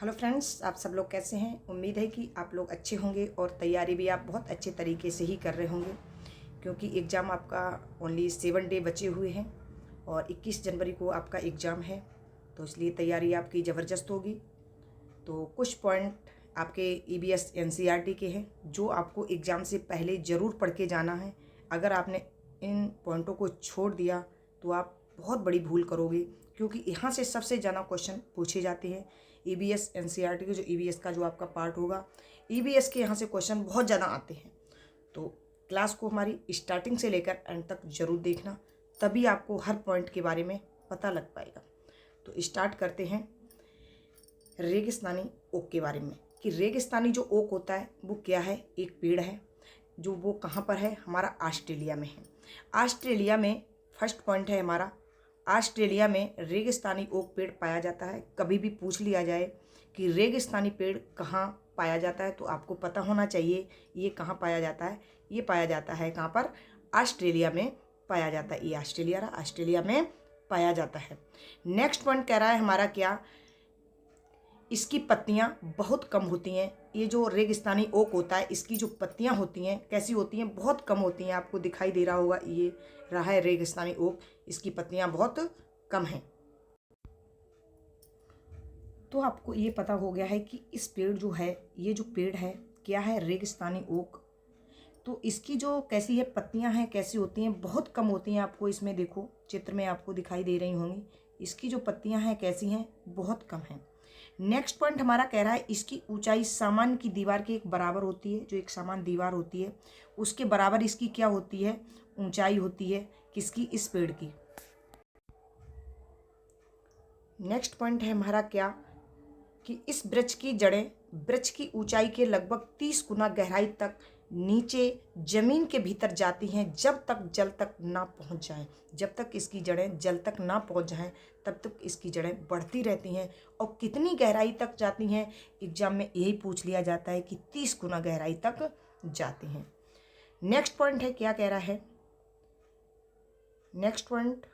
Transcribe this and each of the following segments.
Hello friends, आप सब लोग कैसे हैं। उम्मीद है कि आप लोग अच्छे होंगे और तैयारी भी आप बहुत अच्छे तरीके से ही कर रहे होंगे, क्योंकि एग्ज़ाम आपका ओनली 7 डे बचे हुए हैं और 21 जनवरी को आपका एग्ज़ाम है। तो इसलिए तैयारी आपकी ज़बरदस्त होगी। तो कुछ पॉइंट आपके ईबीएस एनसीईआरटी के हैं जो आपको एग्ज़ाम से पहले ज़रूर पढ़ के जाना है। अगर आपने इन पॉइंटों को छोड़ दिया तो आप बहुत बड़ी भूल करोगे, क्योंकि यहाँ से सबसे ज़्यादा क्वेश्चन पूछे जाते हैं। ईबीएस एनसीईआरटी के जो ईबीएस का जो आपका पार्ट होगा, ईबीएस के यहाँ से क्वेश्चन बहुत ज़्यादा आते हैं। तो क्लास को हमारी स्टार्टिंग से लेकर एंड तक ज़रूर देखना, तभी आपको हर पॉइंट के बारे में पता लग पाएगा। तो स्टार्ट करते हैं रेगिस्तानी ओक के बारे में, कि रेगिस्तानी जो ओक होता है वो क्या है। एक पेड़ है जो वो कहाँ पर है, हमारा ऑस्ट्रेलिया में है। ऑस्ट्रेलिया में फर्स्ट पॉइंट है हमारा, ऑस्ट्रेलिया में रेगिस्तानी ओक पेड़ पाया जाता है। कभी भी पूछ लिया जाए कि रेगिस्तानी पेड़ कहाँ पाया जाता है तो आपको पता होना चाहिए ये कहाँ पाया जाता है। ये पाया जाता है कहाँ पर, ऑस्ट्रेलिया में पाया जाता है। ये ऑस्ट्रेलिया में पाया जाता है। नेक्स्ट पॉइंट कह रहा है हमारा क्या, इसकी पत्तियां बहुत कम होती हैं। ये जो रेगिस्तानी ओक होता है, इसकी जो पत्तियां होती हैं कैसी होती हैं, बहुत कम होती हैं। आपको दिखाई दे रहा होगा, ये रहा है रेगिस्तानी ओक, इसकी पत्तियां बहुत कम हैं। तो आपको ये पता हो गया है कि इस पेड़ जो है, ये जो पेड़ है क्या है, रेगिस्तानी ओक। तो इसकी जो कैसी है पत्तियां हैं, कैसी होती हैं, बहुत कम होती हैं। आपको इसमें देखो, चित्र में आपको दिखाई दे रही होंगी, इसकी जो पत्तियां हैं कैसी हैं, बहुत कम हैं। नेक्स्ट पॉइंट हमारा कह रहा है इसकी ऊंचाई सामान्य की दीवार के एक बराबर होती है। जो एक सामान्य दीवार होती है उसके बराबर इसकी क्या होती है, ऊंचाई होती है। किसकी, इस पेड़ की। नेक्स्ट पॉइंट है हमारा क्या, कि इस वृक्ष की जड़ें वृक्ष की ऊंचाई के लगभग 30 गुना गहराई तक नीचे जमीन के भीतर जाती हैं, जब तक जल तक ना पहुंच जाएं। जब तक इसकी जड़ें जल तक ना पहुंच जाएं तब तक इसकी जड़ें बढ़ती रहती हैं। और कितनी गहराई तक जाती हैं, एग्जाम में यही पूछ लिया जाता है कि 30 गुना गहराई तक जाती हैं। नेक्स्ट पॉइंट है, क्या कह रहा है नेक्स्ट पॉइंट,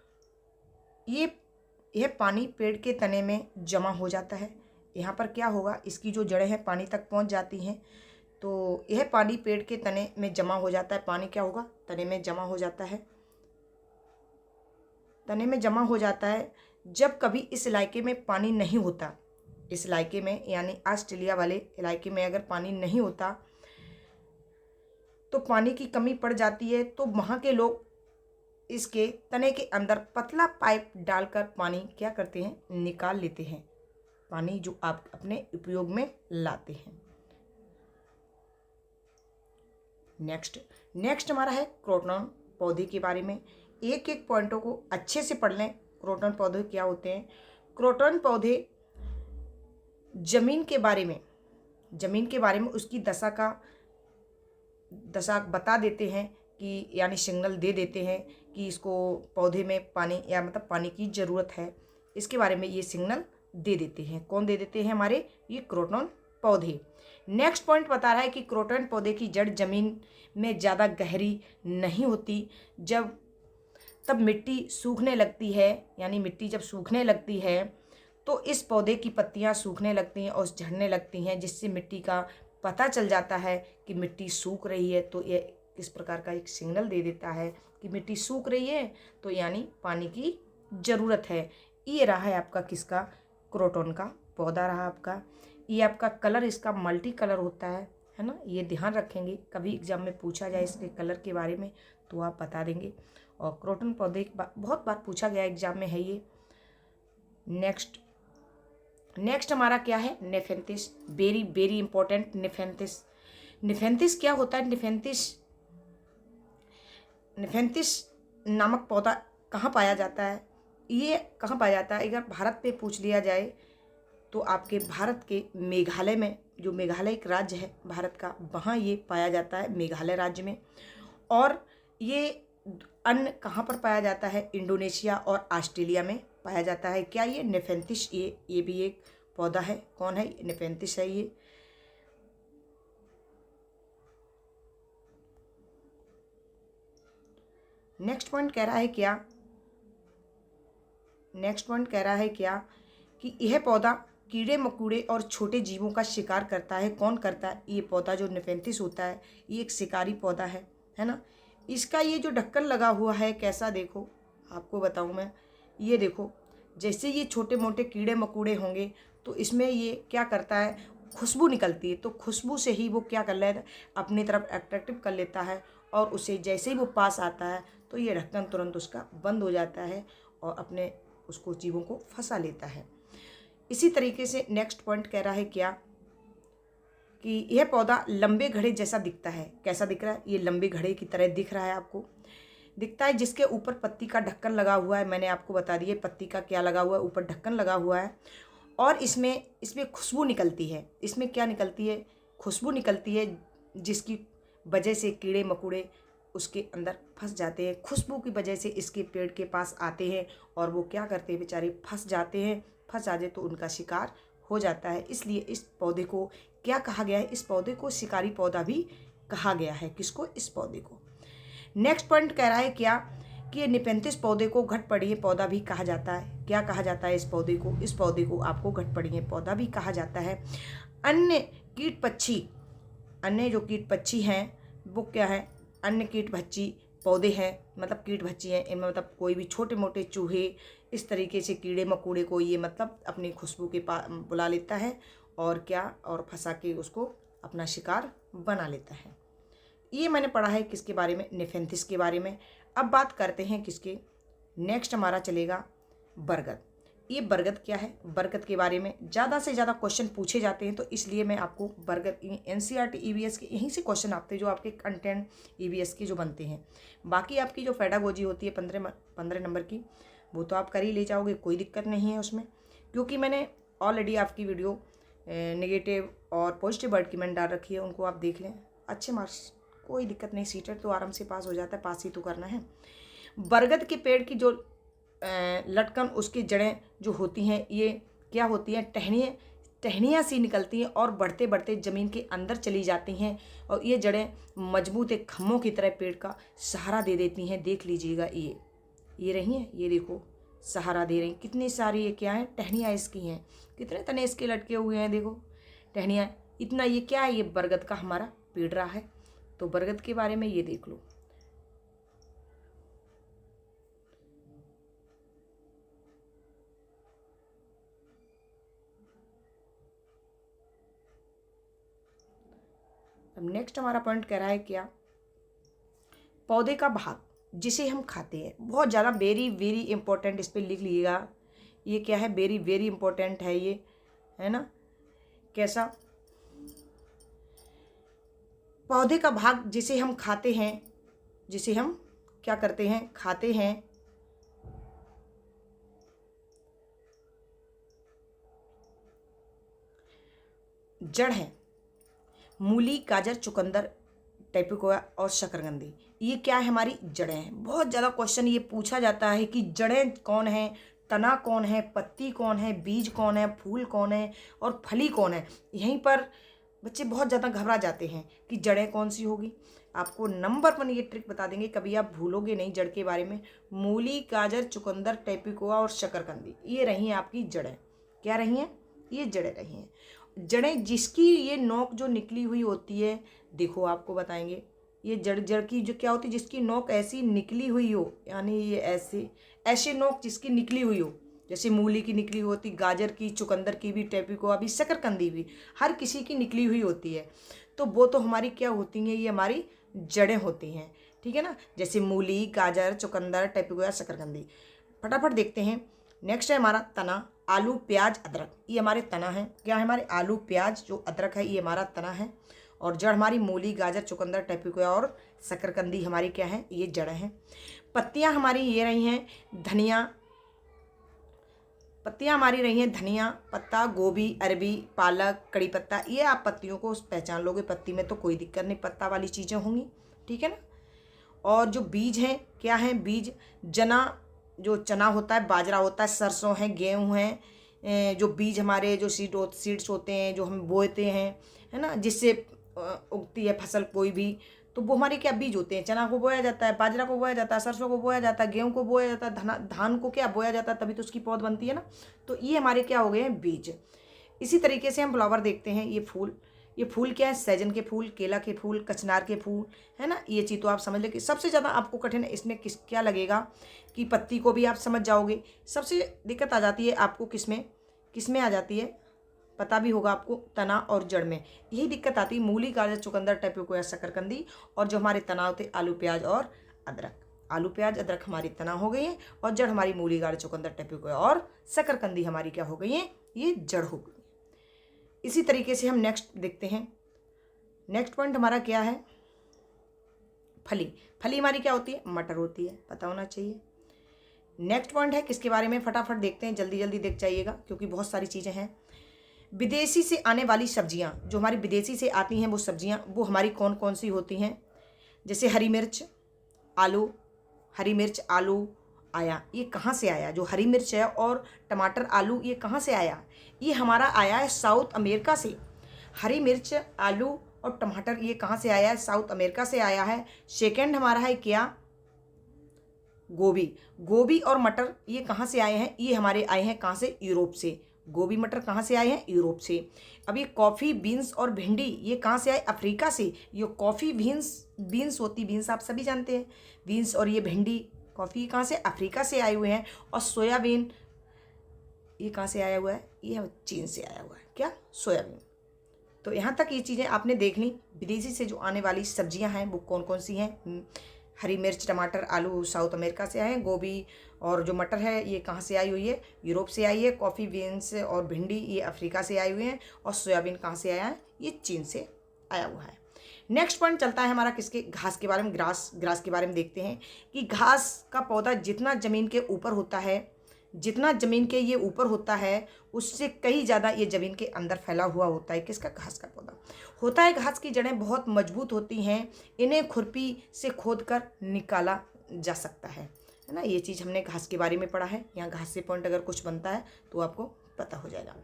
यह पानी पेड़ के तने में जमा हो जाता है। यहाँ पर क्या होगा, इसकी जो जड़ें हैं पानी तक पहुँच जाती हैं, तो यह पानी पेड़ के तने में जमा हो जाता है। पानी क्या होगा, तने में जमा हो जाता है। तने में जमा हो जाता है जब कभी इस इलाके में पानी नहीं होता। इस इलाके में यानी ऑस्ट्रेलिया वाले इलाके में अगर पानी नहीं होता तो पानी की कमी पड़ जाती है, तो वहाँ के लोग इसके तने के अंदर पतला पाइप डालकर पानी क्या करते हैं, निकाल लेते हैं। पानी जो आप अपने उपयोग में लाते हैं। नेक्स्ट हमारा है क्रोटन पौधे के बारे में। एक एक पॉइंटों को अच्छे से पढ़ लें। क्रोटन पौधे क्या होते हैं। क्रोटन पौधे जमीन के बारे में उसकी दशा बता देते हैं, कि यानी सिग्नल दे देते हैं कि इसको पौधे में पानी या मतलब पानी की ज़रूरत है। इसके बारे में ये सिग्नल दे देते हैं। कौन दे देते हैं, हमारे ये क्रोटन पौधे। नेक्स्ट पॉइंट बता रहा है कि क्रोटन पौधे की जड़ जमीन में ज़्यादा गहरी नहीं होती। तब मिट्टी सूखने लगती है, यानी मिट्टी जब सूखने लगती है तो इस पौधे की पत्तियां सूखने लगती हैं और झड़ने लगती हैं, जिससे मिट्टी का पता चल जाता है कि मिट्टी सूख रही है। तो ये किस प्रकार का एक सिग्नल दे देता है कि मिट्टी सूख रही है, तो यानी पानी की ज़रूरत है। ये रहा है आपका किसका, क्रोटन का पौधा रहा आपका। ये आपका कलर इसका मल्टी कलर होता है ना। ये ध्यान रखेंगे, कभी एग्जाम में पूछा जाए इसके कलर के बारे में तो आप बता देंगे। और क्रोटन पौधे बहुत बार पूछा गया एग्जाम में है ये। नेक्स्ट हमारा क्या है, nepenthes. Very very important. Nepenthes क्या होता है। निफेंथिस नामक पौधा कहाँ पाया जाता है, ये कहाँ पाया जाता है। अगर भारत पे पूछ लिया जाए तो आपके भारत के मेघालय में, जो मेघालय एक राज्य है भारत का, वहाँ ये पाया जाता है, मेघालय राज्य में। और ये अन्य कहाँ पर पाया जाता है, इंडोनेशिया और ऑस्ट्रेलिया में पाया जाता है। क्या ये नेफेंथिस, ये भी एक पौधा है। कौन है, नेफेंथिस है ये। नेक्स्ट पॉइंट कह रहा है क्या, कि यह पौधा कीड़े मकोड़े और छोटे जीवों का शिकार करता है। कौन करता है? ये पौधा जो नेफेंथिस होता है, ये एक शिकारी पौधा है ना। इसका ये जो ढक्कन लगा हुआ है, कैसा देखो, आपको बताऊं मैं, ये देखो, जैसे ये छोटे मोटे कीड़े मकोड़े होंगे तो इसमें ये क्या करता है, खुशबू निकलती है, तो खुशबू से ही वो क्या कर लेता है, अपनी तरफ अट्रैक्टिव कर लेता है, और उसे जैसे ही वो पास आता है तो ये ढक्कन तुरंत उसका बंद हो जाता है और अपने उसको जीवों को फंसा लेता है। इसी तरीके से नेक्स्ट पॉइंट कह रहा है क्या, कि यह पौधा लंबे घड़े जैसा दिखता है। कैसा दिख रहा है? ये लंबे घड़े की तरह दिख रहा है, आपको दिखता है, जिसके ऊपर पत्ती का ढक्कन लगा हुआ है। मैंने आपको बता दिया पत्ती का क्या लगा हुआ है, ऊपर ढक्कन लगा हुआ है, और इसमें खुशबू निकलती है। इसमें क्या निकलती है? खुशबू निकलती है, जिसकी वजह से कीड़े मकोड़े उसके अंदर फंस जाते हैं। खुशबू की वजह से इसके पेड़ के पास आते हैं और वो क्या करते हैं, बेचारे फंस जाते हैं। फंस जाते तो उनका शिकार हो जाता है। इसलिए इस पौधे को क्या कहा गया है? इस पौधे को शिकारी पौधा भी कहा गया है। किसको? इस पौधे को। नेक्स्ट पॉइंट कह रहा है क्या, कि ये नेफेंथिस पौधे को घटपड़िये पौधा भी कहा जाता है। क्या कहा जाता है इस पौधे को? इस पौधे को आपको घटपड़िये पौधा भी कहा जाता है। अन्य कीट पक्षी, अन्य जो कीट पक्षी हैं वो क्या है? अन्य कीट भक्षी पौधे हैं, मतलब कीट भक्षी हैं, इनमें मतलब कोई भी छोटे मोटे चूहे, इस तरीके से कीड़े मकोड़े को ये मतलब अपनी खुशबू के पास बुला लेता है और क्या, और फंसा के उसको अपना शिकार बना लेता है। ये मैंने पढ़ा है किसके बारे में? नेफेंथिस के बारे में। अब बात करते हैं किसके, नेक्स्ट हमारा चलेगा बरगद। ये बरगद क्या है? बरगद के बारे में ज़्यादा से ज़्यादा क्वेश्चन पूछे जाते हैं, तो इसलिए मैं आपको बरगद, एनसीईआरटी ईवीएस के यहीं से क्वेश्चन आते हैं, जो आपके कंटेंट ईवीएस के जो बनते हैं। बाकी आपकी जो पेडागोजी होती है 15 नंबर की, वो तो आप कर ही ले जाओगे, कोई दिक्कत नहीं है उसमें, क्योंकि मैंने ऑलरेडी आपकी वीडियो नेगेटिव और पॉजिटिव वर्ड की मैंने डाल रखी है, उनको आप देख लें। अच्छे मार्क्स, कोई दिक्कत नहीं, सीटेट तो आराम से पास हो जाता है, पास ही तो करना है। बरगद के पेड़ की जो लटकन, उसकी जड़ें जो होती हैं, ये क्या होती हैं? टहनियाँ सी निकलती हैं और बढ़ते बढ़ते ज़मीन के अंदर चली जाती हैं, और ये जड़ें मजबूत एक खम्भों की तरह पेड़ का सहारा दे देती हैं। देख लीजिएगा, ये रही हैं, ये देखो सहारा दे रही, कितनी सारी ये क्या है? टहनियाँ इसकी हैं, कितने तने इसके लटके हुए हैं, देखो टहनियाँ, इतना ये क्या है? ये बरगद का हमारा पेड़ रहा है। तो बरगद के बारे में ये देख लो। अब नेक्स्ट हमारा पॉइंट कह रहा है क्या, पौधे का भाग जिसे हम खाते हैं। बहुत ज़्यादा वेरी वेरी इंपॉर्टेंट, इस पर लिख लीजिएगा। ये क्या है? वेरी वेरी इंपॉर्टेंट है ये, है ना। कैसा? पौधे का भाग जिसे हम खाते हैं, जिसे हम क्या करते हैं? खाते हैं। जड़ है। मूली, गाजर, चुकंदर, टेपिकोया और शकरकंदी, ये क्या है? हमारी जड़ें हैं। बहुत ज़्यादा क्वेश्चन ये पूछा जाता है कि जड़ें कौन है, तना कौन है, पत्ती कौन है, बीज कौन है, फूल कौन है और फली कौन है। यहीं पर बच्चे बहुत ज़्यादा घबरा जाते हैं कि जड़ें कौन सी होगी। आपको नंबर 1 ये ट्रिक बता देंगे, कभी आप भूलोगे नहीं जड़ के बारे में। मूली, गाजर, चुकंदर, टेपिकोया और शकरकंदी, ये रही हैं आपकी जड़ें। क्या रही हैं? ये जड़ें रही हैं। जड़ें जिसकी ये नोक जो निकली हुई होती है, देखो आपको बताएंगे, ये जड़ की जो क्या होती है, जिसकी नोक ऐसी निकली हुई हो, यानी ये ऐसे नोक जिसकी निकली हुई हो, जैसे मूली की निकली होती, गाजर की, चुकंदर की भी, टेपिकोया भी, शकरकंदी भी, हर किसी की निकली हुई होती है। तो वो तो हमारी क्या होती हैं? ये हमारी जड़ें होती हैं, ठीक है ना। जैसे मूली, गाजर, चुकंदर, टेपिकोया, शकरकंदी। फटाफट देखते हैं। नेक्स्ट है हमारा तना। आलू, प्याज, अदरक, ये हमारे तना है। क्या है? हमारे आलू, प्याज, जो अदरक है, ये हमारा तना है। और जड़ हमारी मूली, गाजर, चुकंदर, टेपिकोया और शकरकंदी हमारी क्या है? ये जड़ हैं। पत्तियां हमारी ये रही हैं धनिया, पत्तियां हमारी रही हैं धनिया, पत्ता गोभी, अरबी, पालक, कड़ी पत्ता। ये आप पत्तियों को पहचान लोगे, पत्ती में तो कोई दिक्कत नहीं, पत्ता वाली चीज़ें होंगी, ठीक है ना। और जो बीज हैं, क्या हैं? बीज जना, जो चना होता है, बाजरा होता है, सरसों है, गेहूँ है, जो बीज हमारे जो सीड्स होते हैं, जो हम बोते हैं, है ना, जिससे उगती है फसल कोई भी, तो वो हमारे क्या बीज होते हैं। चना को बोया जाता है, बाजरा को बोया जाता है, सरसों को बोया जाता है, गेहूँ को बोया जाता है, धान को क्या बोया जाता है, तभी तो उसकी पौध बनती है ना। तो ये हमारे क्या हो गए हैं? बीज। इसी तरीके से हम फ्लावर देखते हैं, ये फूल क्या है, सैजन के फूल, केला के फूल, कचनार के फूल, है ना। ये चीज़ तो आप समझ लेंगे। सबसे ज़्यादा आपको कठिन इसमें क्या लगेगा कि पत्ती को भी आप समझ जाओगे। सबसे दिक्कत आ जाती है आपको किसमें आ जाती है, पता भी होगा आपको, तना और जड़ में यही दिक्कत आती है। मूली, गाजर, चुकंदर, टैपेकोया, शकरकंदी, और जो हमारे तना होते आलू, प्याज और अदरक। आलू, प्याज, अदरक हमारी तना हो गई है, और जड़ हमारी मूली, गाजर, चुकंदर, टैपेकोया और शकरकंदी हमारी क्या हो गई है, ये जड़ हो गई। इसी तरीके से हम नेक्स्ट देखते हैं। नेक्स्ट पॉइंट हमारा क्या है, फली। फली हमारी क्या होती है, मटर होती है, पता होना चाहिए। नेक्स्ट पॉइंट है किसके बारे में, फटाफट देखते हैं, जल्दी जल्दी देख जाइएगा क्योंकि बहुत सारी चीज़ें हैं। विदेशी से आने वाली सब्जियां, जो हमारी विदेशी से आती हैं वो सब्जियां, वो हमारी कौन कौन सी होती हैं। जैसे हरी मिर्च, आलू, हरी मिर्च, आलू आया, ये कहाँ से आया, जो हरी मिर्च है और टमाटर, आलू, ये कहाँ से आया, ये हमारा आया है साउथ अमेरिका से। हरी मिर्च, आलू और टमाटर ये कहाँ से आया है, साउथ अमेरिका से आया है। सेकेंड हमारा है क्या, गोभी और मटर, ये कहाँ से आए हैं, ये हमारे आए हैं कहाँ से, यूरोप से। गोभी मटर कहाँ से आए हैं, यूरोप से। अब ये कॉफ़ी, बीन्स और भिंडी ये कहाँ से आए, अफ्रीका से। ये कॉफ़ी बीन्स होती, बीन्स आप सभी जानते हैं, बीन्स, और ये भिंडी, कॉफ़ी कहाँ से, अफ्रीका से आए हुए हैं। और सोयाबीन ये कहाँ से आया हुआ है, ये चीन से आया हुआ है, क्या, सोयाबीन। तो यहाँ तक ये चीज़ें आपने देख ली। विदेशी से जो आने वाली सब्जियाँ हैं वो कौन कौन सी हैं, हरी मिर्च, टमाटर, आलू साउथ अमेरिका से आए हैं। गोभी और जो मटर है ये कहाँ से आई हुई है, यूरोप से आई है। कॉफ़ी बीन्स और भिंडी ये अफ्रीका से आए हुए हैं। और सोयाबीन कहाँ से आया है, ये चीन से आया हुआ है। नेक्स्ट पॉइंट चलता है हमारा किसके, घास के बारे में। ग्रास के बारे में देखते हैं कि घास का पौधा जितना ज़मीन के ऊपर होता है, जितना ज़मीन के ये ऊपर होता है, उससे कहीं ज़्यादा ये ज़मीन के अंदर फैला हुआ होता है। किसका, घास का पौधा होता है। घास की जड़ें बहुत मजबूत होती हैं, इन्हें खुरपी से खोदकर निकाला जा सकता है ना। ये चीज़ हमने घास के बारे में पढ़ा है। यहाँ घास से पॉइंट अगर कुछ बनता है तो आपको पता हो जाएगा।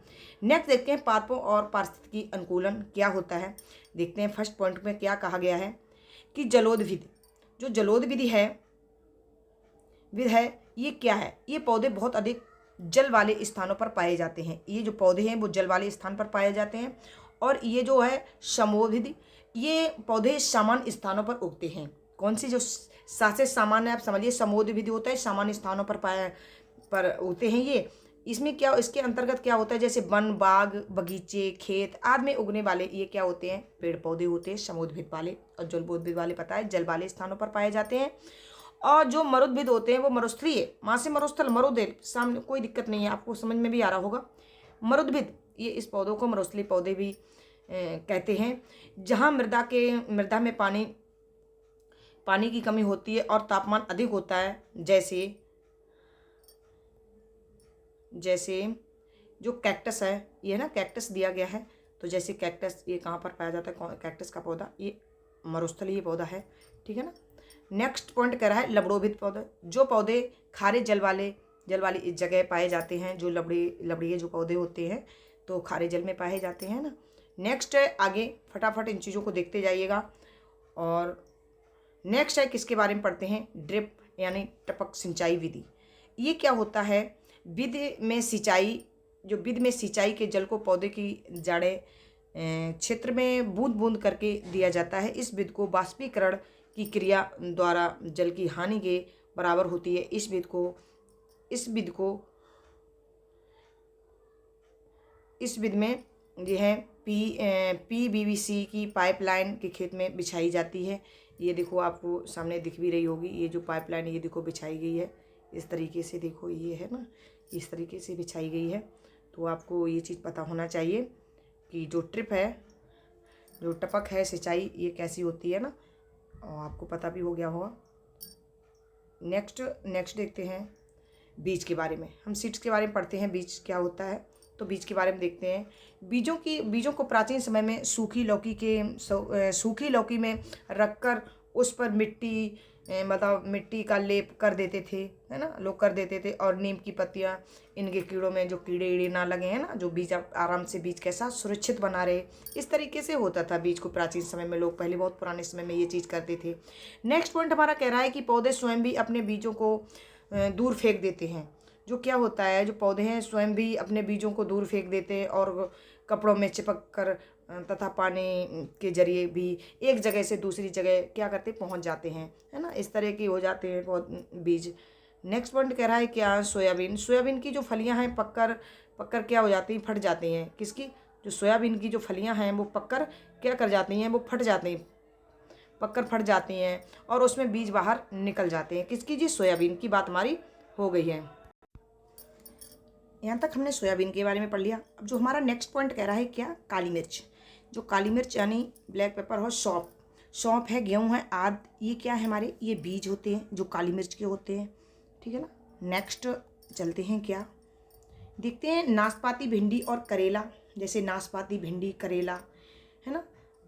नेक्स्ट देखते हैं पादपों और पारिस्थितिकी अनुकूलन क्या होता है। देखते हैं फर्स्ट पॉइंट में क्या कहा गया है कि जलोद विधि, जो जलोद विधि है ये क्या है, ये पौधे बहुत अधिक जल वाले स्थानों पर पाए जाते हैं। ये जो पौधे हैं वो जल वाले स्थान पर पाए जाते हैं। और ये जो है समोविधि, ये पौधे सामान्य स्थानों पर उगते हैं। कौन सी, जो सासे सामान्य, आप समझिए समोद विधि होता है, सामान्य स्थानों पर उगते हैं ये। इसमें क्या, इसके अंतर्गत क्या होता है, जैसे वन, बाग, बगीचे, खेत आदि में उगने वाले ये क्या होते हैं, पेड़ पौधे होते हैं समुद्रभिद वाले। और जलोदभिद वाले पता है जल वाले स्थानों पर पाए जाते हैं। और जो मरुद्भिद होते हैं वो मरुस्थलीय, माँ से मरुस्थल, मरुदेल, सामने कोई दिक्कत नहीं है, आपको समझ में भी आ रहा होगा। मरुद्भिद, ये इस पौधों को मरुस्थलीय पौधे भी कहते हैं। जहाँ मृदा में पानी की कमी होती है और तापमान अधिक होता है, जैसे जो कैक्टस है, ये ना कैक्टस दिया गया है, तो जैसे कैक्टस ये कहाँ पर पाया जाता है, कैक्टस का पौधा ये मरुस्थलीय पौधा है, ठीक है ना। नेक्स्ट पॉइंट कह रहा है लवणोभिद पौधे, जो पौधे खारे जल वाली जगह पाए जाते हैं। जो लवणीय जो पौधे होते हैं तो खारे जल में पाए जाते हैं ना। नेक्स्ट है आगे, फटाफट इन चीज़ों को देखते जाइएगा। और नेक्स्ट है किसके बारे में पढ़ते हैं, ड्रिप यानी टपक सिंचाई विधि। ये क्या होता है, विध में सिंचाई के जल को पौधे की जड़ें क्षेत्र में बूंद बूंद करके दिया जाता है। इस विधि को बाष्पीकरण की क्रिया द्वारा जल की हानि के बराबर होती है। इस विधि में यह है PVC की पाइपलाइन के खेत में बिछाई जाती है। ये देखो आपको सामने दिख भी रही होगी, ये जो पाइपलाइन ये देखो बिछाई गई है इस तरीके से, देखो ये है ना, इस तरीके से बिछाई गई है। तो आपको ये चीज़ पता होना चाहिए कि जो ट्रिप है, जो टपक है सिंचाई, ये कैसी होती है ना, और आपको पता भी हो गया होगा। नेक्स्ट देखते हैं बीज के बारे में। हम सीड्स के बारे में पढ़ते हैं, बीज क्या होता है, तो बीज के बारे में देखते हैं। बीजों को प्राचीन समय में सूखी लौकी में रखकर उस पर मिट्टी का लेप कर देते थे, है ना, लोग कर देते थे। और नीम की पत्तियाँ, इनके कीड़ों में जो कीड़े ना लगे, हैं ना, जो बीज आराम से बीज कैसा सुरक्षित बना रहे, इस तरीके से होता था बीज को प्राचीन समय में। लोग पहले बहुत पुराने समय में ये चीज़ करते थे। नेक्स्ट पॉइंट हमारा कह रहा है कि पौधे स्वयं भी अपने बीजों को दूर फेंक देते हैं। जो क्या होता है, जो पौधे हैं स्वयं भी अपने बीजों को दूर फेंक देते हैं और कपड़ों में चिपक कर तथा पानी के जरिए भी एक जगह से दूसरी जगह क्या करते पहुंच जाते हैं, है ना। इस तरह के हो जाते हैं बीज। नेक्स्ट पॉइंट कह रहा है क्या, सोयाबीन। सोयाबीन की जो फलियां हैं पककर पककर क्या हो जाती हैं, फट जाती हैं। किसकी, जो सोयाबीन की जो फलियां हैं वो पककर क्या कर जाती हैं, वो फट जाती हैं, पककर फट जाती हैं और उसमें बीज बाहर निकल जाते हैं। किसकी, जी सोयाबीन की बात हमारी हो गई है। यहाँ तक हमने सोयाबीन के बारे में पढ़ लिया। अब जो हमारा नेक्स्ट पॉइंट कह रहा है क्या, काली मिर्च। जो काली मिर्च यानी ब्लैक पेपर और सौंफ, सौंफ है, गेहूँ है, आद, ये क्या है हमारे, ये बीज होते हैं जो काली मिर्च के होते हैं, ठीक है ना। नेक्स्ट चलते हैं क्या, देखते हैं नाशपाती, भिंडी और करेला। जैसे नाशपाती, भिंडी, करेला, है ना,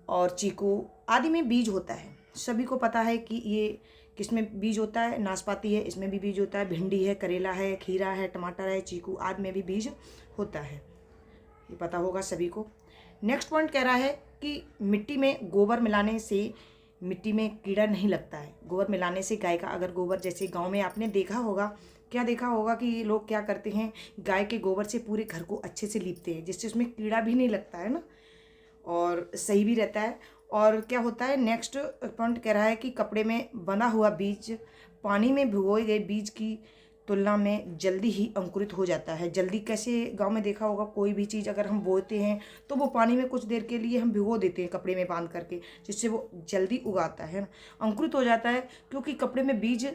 और चीकू आदि में बीज होता है। सभी को पता है कि ये किसमें बीज होता है, नाशपाती है इसमें भी बीज होता है, भिंडी है, करेला है, खीरा है, टमाटर है, चीकू आदि में भी बीज होता है, ये पता होगा सभी को। नेक्स्ट पॉइंट कह रहा है कि मिट्टी में गोबर मिलाने से मिट्टी में कीड़ा नहीं लगता है। गोबर मिलाने से गाय का अगर गोबर, जैसे गांव में आपने देखा होगा, क्या देखा होगा कि लोग क्या करते हैं, गाय के गोबर से पूरे घर को अच्छे से लीपते हैं, जिससे उसमें कीड़ा भी नहीं लगता है ना, और सही भी रहता है। और क्या होता है, नेक्स्ट पॉइंट कह रहा है कि कपड़े में बंधा हुआ बीज पानी में भिगोए गए बीज की तुलना में जल्दी ही अंकुरित हो जाता है। जल्दी कैसे, गांव में देखा होगा कोई भी चीज़ अगर हम बोते हैं तो वो पानी में कुछ देर के लिए हम भिगो देते हैं कपड़े में बांध करके, जिससे वो जल्दी उगाता है ना, अंकुरित हो जाता है। क्योंकि कपड़े में बीज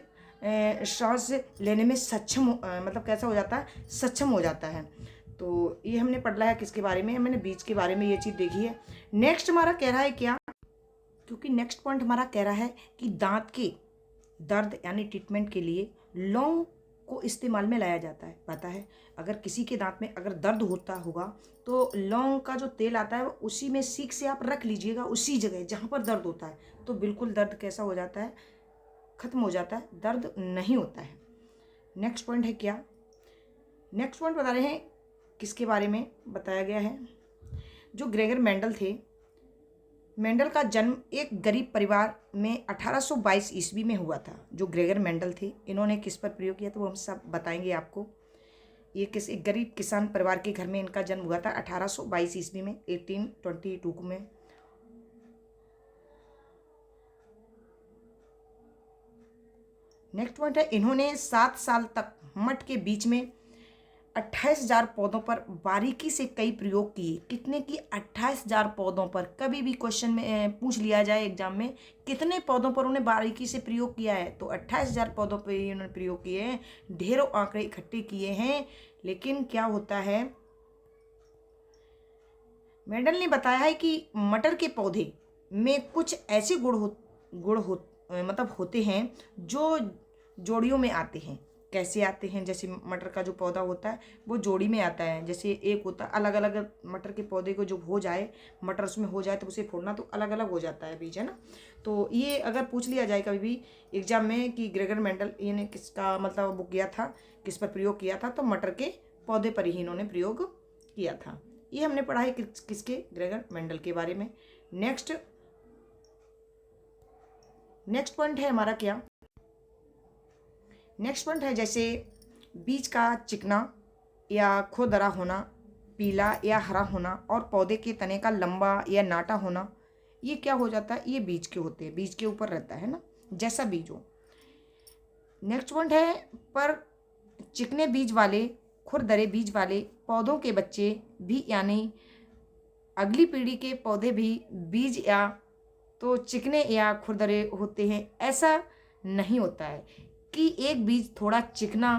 सांस लेने में सक्षम मतलब कैसा हो जाता है, सक्षम हो जाता है। तो ये हमने पढ़ा है किसके बारे में, मैंने बीज के बारे में ये चीज़ देखी है। नेक्स्ट हमारा कह रहा है क्या, क्योंकि नेक्स्ट पॉइंट हमारा कह रहा है कि दांत के दर्द यानी ट्रीटमेंट के लिए लौंग को इस्तेमाल में लाया जाता है। पता है, अगर किसी के दांत में अगर दर्द होता होगा तो लौंग का जो तेल आता है वो उसी में सीख से आप रख लीजिएगा, उसी जगह जहाँ पर दर्द होता है, तो बिल्कुल दर्द कैसा हो जाता है, खत्म हो जाता है, दर्द नहीं होता है। नेक्स्ट पॉइंट है क्या, नेक्स्ट पॉइंट बता रहे हैं किसके बारे में बताया गया है, जो ग्रेगर मेंडल थे। मेंडल का जन्म एक गरीब परिवार में 1822 ईस्वी में हुआ था। जो ग्रेगर मेंडल थे, इन्होंने किस पर प्रयोग किया, तो वो हम सब बताएंगे आपको। ये किस एक गरीब किसान परिवार के घर में इनका जन्म हुआ था 1822 ईस्वी में, 1822 में। नेक्स्ट पॉइंट है, इन्होंने 7 साल तक मठ के बीच में 28,000 पौधों पर बारीकी से कई प्रयोग किए। कितने की, 28,000 पौधों पर। कभी भी क्वेश्चन में पूछ लिया जाए एग्जाम में, कितने पौधों पर उन्हें बारीकी से प्रयोग किया है, तो 28,000 पौधों पर ही उन्होंने प्रयोग किए हैं। ढेरों आंकड़े इकट्ठे किए हैं, लेकिन क्या होता है, मेंडल ने बताया है कि मटर के पौधे में कुछ ऐसे मतलब होते हैं जो जोड़ियों में आते हैं। कैसे आते हैं, जैसे मटर का जो पौधा होता है वो जोड़ी में आता है। जैसे एक होता है अलग अलग मटर के पौधे को जो हो जाए, मटर उसमें हो जाए तो उसे फोड़ना तो अलग अलग हो जाता है बीज, है ना। तो ये अगर पूछ लिया जाए कभी भी एग्जाम में कि ग्रेगर मेंडल इन्हें किसका मतलब वो किया था, किस पर प्रयोग किया था, तो मटर के पौधे पर ही इन्होंने प्रयोग किया था। ये हमने पढ़ा है किसके, ग्रेगर मेंडल के बारे में। नेक्स्ट पॉइंट है हमारा क्या, नेक्स्ट पॉइंट है जैसे बीज का चिकना या खुरदरा होना, पीला या हरा होना, और पौधे के तने का लंबा या नाटा होना, ये क्या हो जाता है, ये बीज के होते हैं, बीज के ऊपर रहता है ना, जैसा बीज हो। नेक्स्ट पॉइंट है, पर चिकने बीज वाले, खुरदरे बीज वाले पौधों के बच्चे भी यानी अगली पीढ़ी के पौधे भी बीज या तो चिकने या खुरदरे होते हैं। ऐसा नहीं होता है कि एक बीज थोड़ा चिकना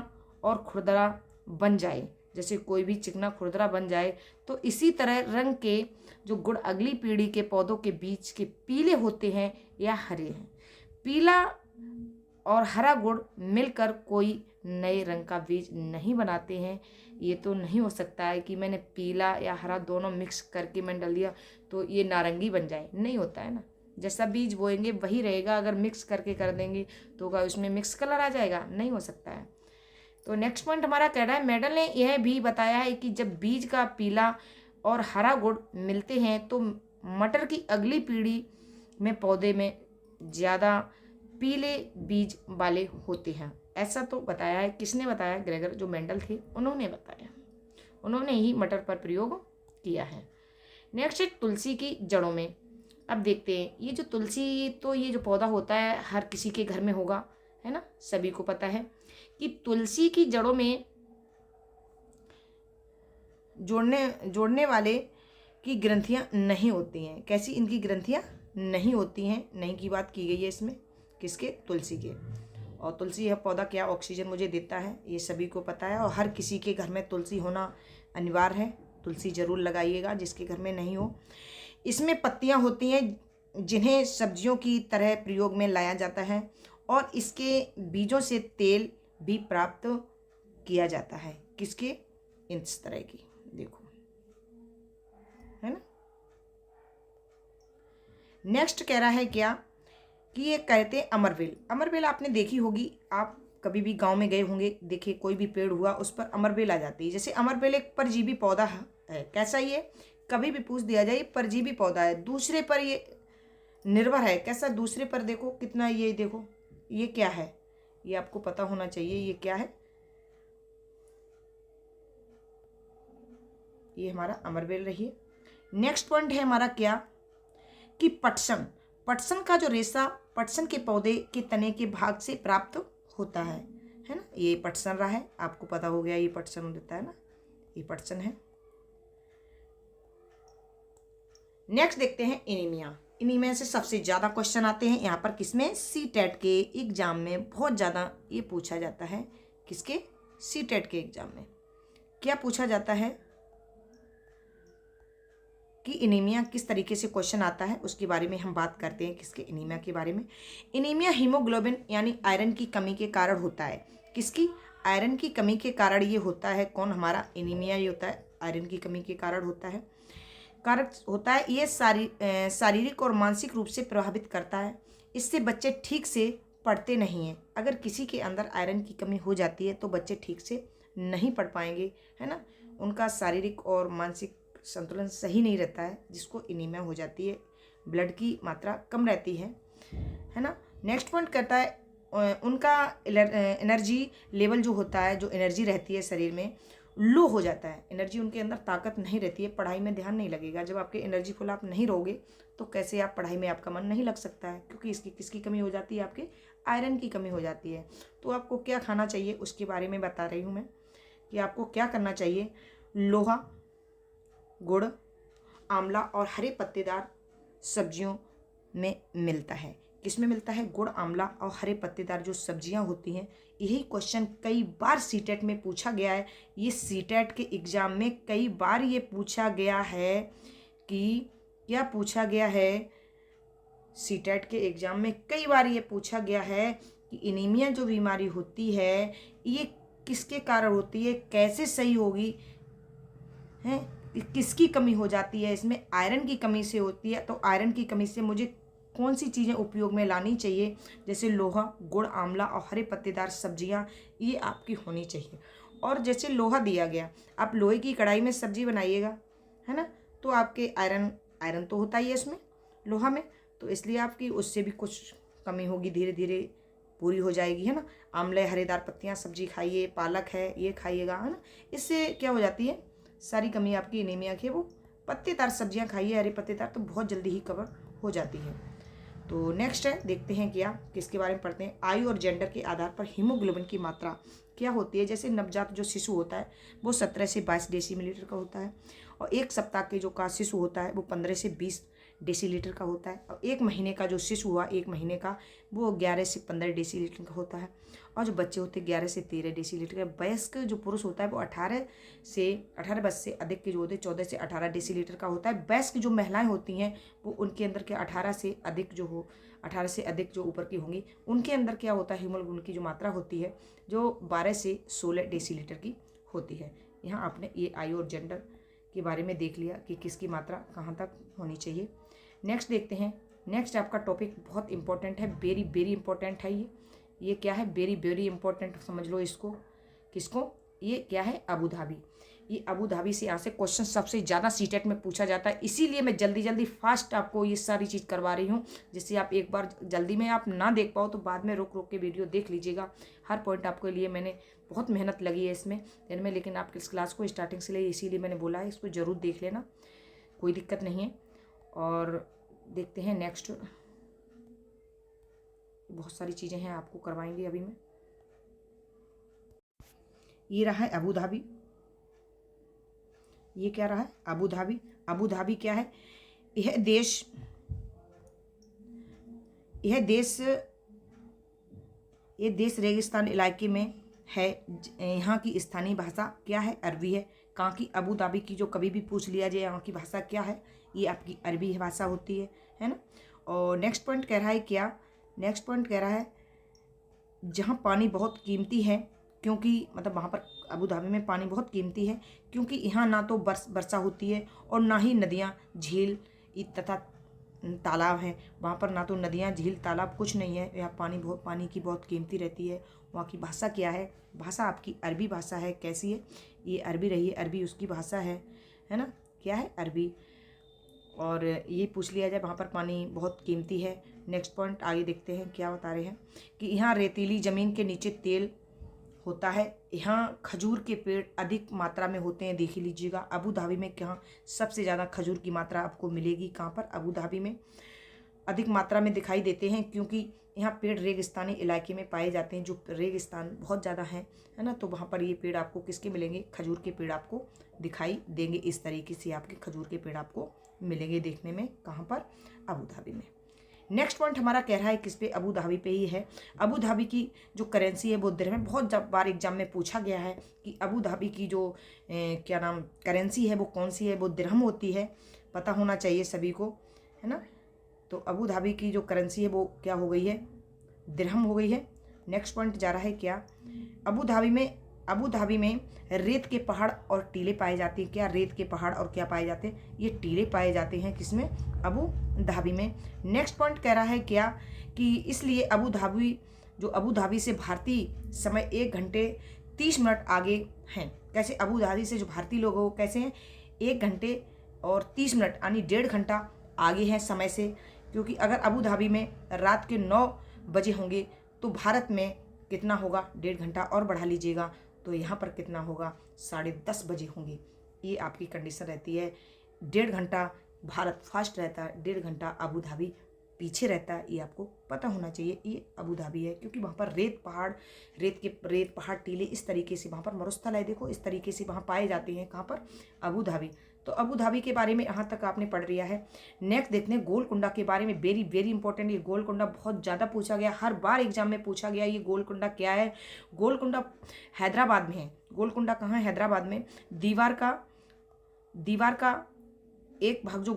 और खुरदरा बन जाए, जैसे कोई भी चिकना खुरदरा बन जाए, तो इसी तरह रंग के जो गुण अगली पीढ़ी के पौधों के बीज के पीले होते हैं या हरे हैं। पीला और हरा गुण मिलकर कोई नए रंग का बीज नहीं बनाते हैं। ये तो नहीं हो सकता है कि मैंने पीला या हरा दोनों मिक्स करके मैंने डाल दिया तो ये नारंगी बन जाए, नहीं होता है ना। जैसा बीज बोएंगे वही रहेगा, अगर मिक्स करके कर देंगे तो क्या उसमें मिक्स कलर आ जाएगा, नहीं हो सकता है। तो नेक्स्ट पॉइंट हमारा कह रहा है, मेंडल ने यह भी बताया है कि जब बीज का पीला और हरा गुण मिलते हैं तो मटर की अगली पीढ़ी में पौधे में ज़्यादा पीले बीज वाले होते हैं। ऐसा तो बताया है। किसने बताया? ग्रेगर जो मेंडल थे उन्होंने बताया, उन्होंने ही मटर पर प्रयोग किया है। नेक्स्ट है तुलसी की जड़ों में। अब देखते हैं, ये जो तुलसी, तो ये जो पौधा होता है हर किसी के घर में होगा, है ना, सभी को पता है कि तुलसी की जड़ों में जोड़ने वाले की ग्रंथियां नहीं होती हैं। कैसी इनकी ग्रंथियां नहीं होती हैं? नहीं की बात की गई है इसमें, किसके? तुलसी के। और तुलसी यह पौधा क्या ऑक्सीजन मुझे देता है, ये सभी को पता है, और हर किसी के घर में तुलसी होना अनिवार्य है। तुलसी जरूर लगाइएगा जिसके घर में नहीं हो। इसमें पत्तियां होती हैं जिन्हें सब्जियों की तरह प्रयोग में लाया जाता है, और इसके बीजों से तेल भी प्राप्त किया जाता है। किसके? इस तरह की, देखो, है ना। नेक्स्ट कह रहा है क्या कि ये कहते हैं अमरबेल। अमरबेल आपने देखी होगी, आप कभी भी गांव में गए होंगे, देखिए कोई भी पेड़ हुआ उस पर अमरबेल आ जाती है। जैसे अमरबेल एक परजीवी पौधा है। कैसा ये? कभी भी पूछ दिया जाए, परजीवी पौधा है, दूसरे पर ये निर्भर है। कैसा? दूसरे पर। देखो कितना, ये देखो, ये क्या है, ये आपको पता होना चाहिए, ये क्या है? ये हमारा अमरबेल रही है। नेक्स्ट पॉइंट है हमारा क्या कि पटसन। पटसन का जो रेशा पटसन के पौधे के तने के भाग से प्राप्त होता है ना। ये पटसन रहा है, आपको पता हो गया, ये पटसन देता है ना, ये पटसन है। नेक्स्ट देखते हैं एनीमिया। एनीमिया से सबसे ज़्यादा क्वेश्चन आते हैं यहाँ पर, किसमें? सीटेट के एग्जाम में बहुत ज़्यादा ये पूछा जाता है। किसके? सीटेट के एग्जाम में क्या पूछा जाता है कि एनीमिया किस तरीके से क्वेश्चन आता है, उसके बारे में हम बात करते हैं। किसके? एनीमिया के बारे में। एनीमिया हीमोग्लोबिन यानी आयरन की कमी के कारण होता है। किसकी? आयरन की कमी के कारण ये होता है। कौन? हमारा एनीमिया ही होता है, आयरन की कमी के कारण होता है। ये शारीरिक और मानसिक रूप से प्रभावित करता है। इससे बच्चे ठीक से पढ़ते नहीं हैं। अगर किसी के अंदर आयरन की कमी हो जाती है तो बच्चे ठीक से नहीं पढ़ पाएंगे, है ना। उनका शारीरिक और मानसिक संतुलन सही नहीं रहता है, जिसको एनीमिया हो जाती है। ब्लड की मात्रा कम रहती है ना। नेक्स्ट पॉइंट कहता है उनका एनर्जी लेवल जो होता है, जो एनर्जी रहती है शरीर में, लो हो जाता है। एनर्जी उनके अंदर ताकत नहीं रहती है, पढ़ाई में ध्यान नहीं लगेगा। जब आपके एनर्जी फुल आप नहीं रहोगे तो कैसे आप पढ़ाई में, आपका मन नहीं लग सकता है, क्योंकि इसकी किसकी कमी हो जाती है? आपके आयरन की कमी हो जाती है। तो आपको क्या खाना चाहिए उसके बारे में बता रही हूँ मैं, कि आपको क्या करना चाहिए। लोहा, गुड़, आंवला और हरे पत्तेदार सब्जियों में मिलता है। किसमें मिलता है? गुड़, आंवला और हरे पत्तेदार जो सब्जियां होती हैं। यही क्वेश्चन कई बार सीटेट में पूछा गया है। ये सीटेट के एग्ज़ाम में कई बार ये पूछा गया है कि क्या पूछा गया है, सीटेट के एग्ज़ाम में कई बार ये पूछा गया है कि एनीमिया जो बीमारी होती है ये किसके कारण होती है, कैसे सही होगी, है किसकी कमी हो जाती है। इसमें आयरन की कमी से होती है, तो आयरन की कमी से मुझे कौन सी चीज़ें उपयोग में लानी चाहिए? जैसे लोहा, गुड़, आंवला और हरे पत्तेदार सब्जियां, ये आपकी होनी चाहिए। और जैसे लोहा दिया गया, आप लोहे की कढ़ाई में सब्जी बनाइएगा, है ना, तो आपके आयरन तो होता ही है इसमें, लोहा में, तो इसलिए आपकी उससे भी कुछ कमी होगी, धीरे धीरे पूरी हो जाएगी, है ना। आंवले, हरेदार पत्तियाँ सब्जी खाइए, पालक है ये खाइएगा, है ना। इससे क्या हो जाती है, सारी कमी आपकी एनीमिया की, वो पत्तेदार सब्जियां खाइए, हरे पत्तेदार, तो बहुत जल्दी ही कवर हो जाती है। तो नेक्स्ट है, देखते हैं क्या किसके बारे में पढ़ते हैं। आयु और जेंडर के आधार पर हीमोग्लोबिन की मात्रा क्या होती है। जैसे नवजात जो शिशु होता है वो 17 से 22 डेसीमीटर का होता है, और एक सप्ताह के जो का शिशु होता है वो 15 से 20 डेसीलीटर का होता है, और एक महीने का जो शिशु हुआ, एक महीने का, वो 11 से 15 डेसीलीटर का होता है, और जो बच्चे होते हैं 11 से 13 डेसीलीटर का। वयस्क जो पुरुष होता है वो 18 वर्ष से अधिक के जो होते हैं 14 से 18 डेसीलीटर का होता है। वयस्क जो महिलाएं होती हैं वो उनके अंदर के 18 से अधिक जो ऊपर की होंगी, उनके अंदर क्या होता है, हीमोग्लोबिन की जो मात्रा होती है जो 12 से 16 डेसीलीटर की होती है। यहाँ आपने ये आयु और जेंडर के बारे में देख लिया कि किसकी मात्रा कहाँ तक होनी चाहिए। नेक्स्ट देखते हैं। नेक्स्ट आपका टॉपिक बहुत इंपॉर्टेंट है, वेरी वेरी इंपॉर्टेंट है ये क्या है, वेरी वेरी इंपॉर्टेंट, समझ लो इसको। किसको? ये क्या है? Abu Dhabi. ये अबू धाबी से यहाँ से क्वेश्चन सबसे ज़्यादा सीटेट में पूछा जाता है, इसीलिए मैं जल्दी जल्दी फास्ट आपको ये सारी चीज़ करवा रही हूँ, जिससे आप एक बार जल्दी में आप ना देख पाओ तो बाद में रोक रोक के वीडियो देख लीजिएगा। हर पॉइंट आपके लिए मैंने बहुत मेहनत लगी है इसमें दिन में, लेकिन आप इस क्लास को स्टार्टिंग से ले, इसीलिए मैंने बोला है इसको ज़रूर देख लेना, कोई दिक्कत नहीं है। और देखते हैं नेक्स्ट, बहुत सारी चीज़ें हैं आपको करवाएंगे अभी मैं। ये रहा है अबू धाबी, ये क्या रहा है अबू धाबी। अबू धाबी क्या है, यह देश ये देश रेगिस्तान इलाके में है। यहाँ की स्थानीय भाषा क्या है, अरबी है। कहाँ की, अबू धाबी की। जो कभी भी पूछ लिया जाए यहाँ की भाषा क्या है, ये आपकी अरबी भाषा होती है ना। और नेक्स्ट पॉइंट कह रहा है क्या, नेक्स्ट पॉइंट कह रहा है जहाँ पानी बहुत कीमती है, क्योंकि मतलब वहाँ पर अबू धाबी में पानी बहुत कीमती है, क्योंकि यहाँ ना तो वर्षा होती है और ना ही नदियाँ, झील तथा तालाब हैं। वहाँ पर ना तो नदियाँ, झील, तालाब कुछ नहीं है। यहाँ पानी की बहुत कीमती रहती है। वहाँ की भाषा क्या है, भाषा आपकी अरबी भाषा है। कैसी है, ये अरबी रही है, अरबी उसकी भाषा है ना, क्या है, अरबी। और ये पूछ लिया जाए वहाँ पर पानी बहुत कीमती है। नेक्स्ट पॉइंट आगे देखते हैं क्या बता रहे हैं कि यहाँ रेतीली ज़मीन के नीचे तेल होता है। यहाँ खजूर के पेड़ अधिक मात्रा में होते हैं। देख लीजिएगा अबू धाबी में कहाँ सबसे ज़्यादा खजूर की मात्रा आपको मिलेगी, कहाँ पर, अबू धाबी में अधिक मात्रा में दिखाई देते हैं, क्योंकि यहाँ पेड़ रेगिस्तानी इलाके में पाए जाते हैं, जो रेगिस्तान बहुत ज़्यादा है ना। तो वहाँ पर ये पेड़ आपको किसके मिलेंगे, खजूर के पेड़ आपको दिखाई देंगे। इस तरीके से आपके खजूर के पेड़ आपको मिलेंगे देखने में, कहाँ पर, अबू धाबी में। नेक्स्ट पॉइंट हमारा कह रहा है किस पे, अबू धाबी पे ही है। अबू धाबी की जो करेंसी है वो दिरहम है। बहुत बार एग्जाम में पूछा गया है कि अबू धाबी की जो क्या नाम करेंसी है वो कौन सी है, वो दिरहम होती है, पता होना चाहिए सभी को, है ना। तो अबू धाबी की जो करेंसी है वो क्या हो गई है, दिरहम हो गई है। नेक्स्ट पॉइंट जा रहा है क्या, अबू धाबी में रेत के पहाड़ और टीले पाए जाते हैं। क्या, रेत के पहाड़ और क्या पाए जाते हैं, ये टीले पाए जाते हैं किसमें, अबू धाबी में। नेक्स्ट पॉइंट कह रहा है क्या कि इसलिए अबू धाबी से भारतीय समय 1 घंटे 30 मिनट आगे हैं। कैसे, अबू धाबी से जो भारतीय लोग हो कैसे हैं, 1 घंटे और 30 मिनट यानी 1.5 घंटा आगे हैं समय से। क्योंकि अगर अबू धाबी में रात के 9 बजे होंगे तो भारत में कितना होगा, 1.5 घंटा और बढ़ा लीजिएगा तो यहाँ पर कितना होगा, 10:30 बजे होंगे। ये आपकी कंडीशन रहती है। 1.5 घंटा भारत फास्ट रहता है, 1.5 घंटा अबू धाबी पीछे रहता है। ये आपको पता होना चाहिए, ये अबू धाबी है, क्योंकि वहाँ पर रेत पहाड़ टीले इस तरीके से, वहाँ पर मरुस्थल है देखो, इस तरीके से वहाँ पाए जाते हैं। कहाँ पर, अबू धाबी। तो अबू धाबी के बारे में यहाँ तक आपने पढ़ लिया है। नेक्स्ट देखते हैं गोलकुंडा के बारे में। वेरी वेरी इंपॉर्टेंट, ये गोलकुंडा बहुत ज़्यादा पूछा गया, हर बार एग्जाम में पूछा गया। ये गोलकुंडा क्या है, गोलकुंडा हैदराबाद में है। गोलकुंडा कहाँ है, हैदराबाद में। दीवार का एक भाग जो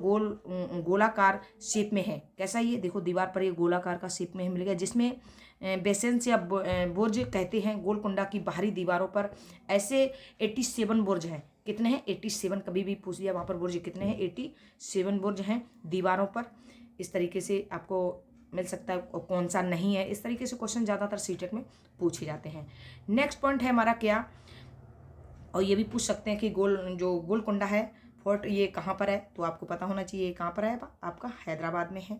गोलाकार शेप में है। कैसा, ये देखो दीवार पर ये गोलाकार का शेप में मिलेगा, जिसमें बेसेंस या बुर्ज कहते हैं। गोलकुंडा की बाहरी दीवारों पर ऐसे 87 बुर्ज हैं। कितने हैं, 87। कभी भी पूछ लिया वहाँ पर बुर्ज कितने हैं, 87 बुर्ज हैं दीवारों पर। इस तरीके से आपको मिल सकता है, कौन सा नहीं है। इस तरीके से क्वेश्चन ज़्यादातर सीटेट में पूछे जाते हैं। नेक्स्ट पॉइंट है हमारा क्या, और ये भी पूछ सकते हैं कि गोलकुंडा है फोर्ट, ये कहाँ पर है, तो आपको पता होना चाहिए कहाँ पर है, आपका हैदराबाद में है।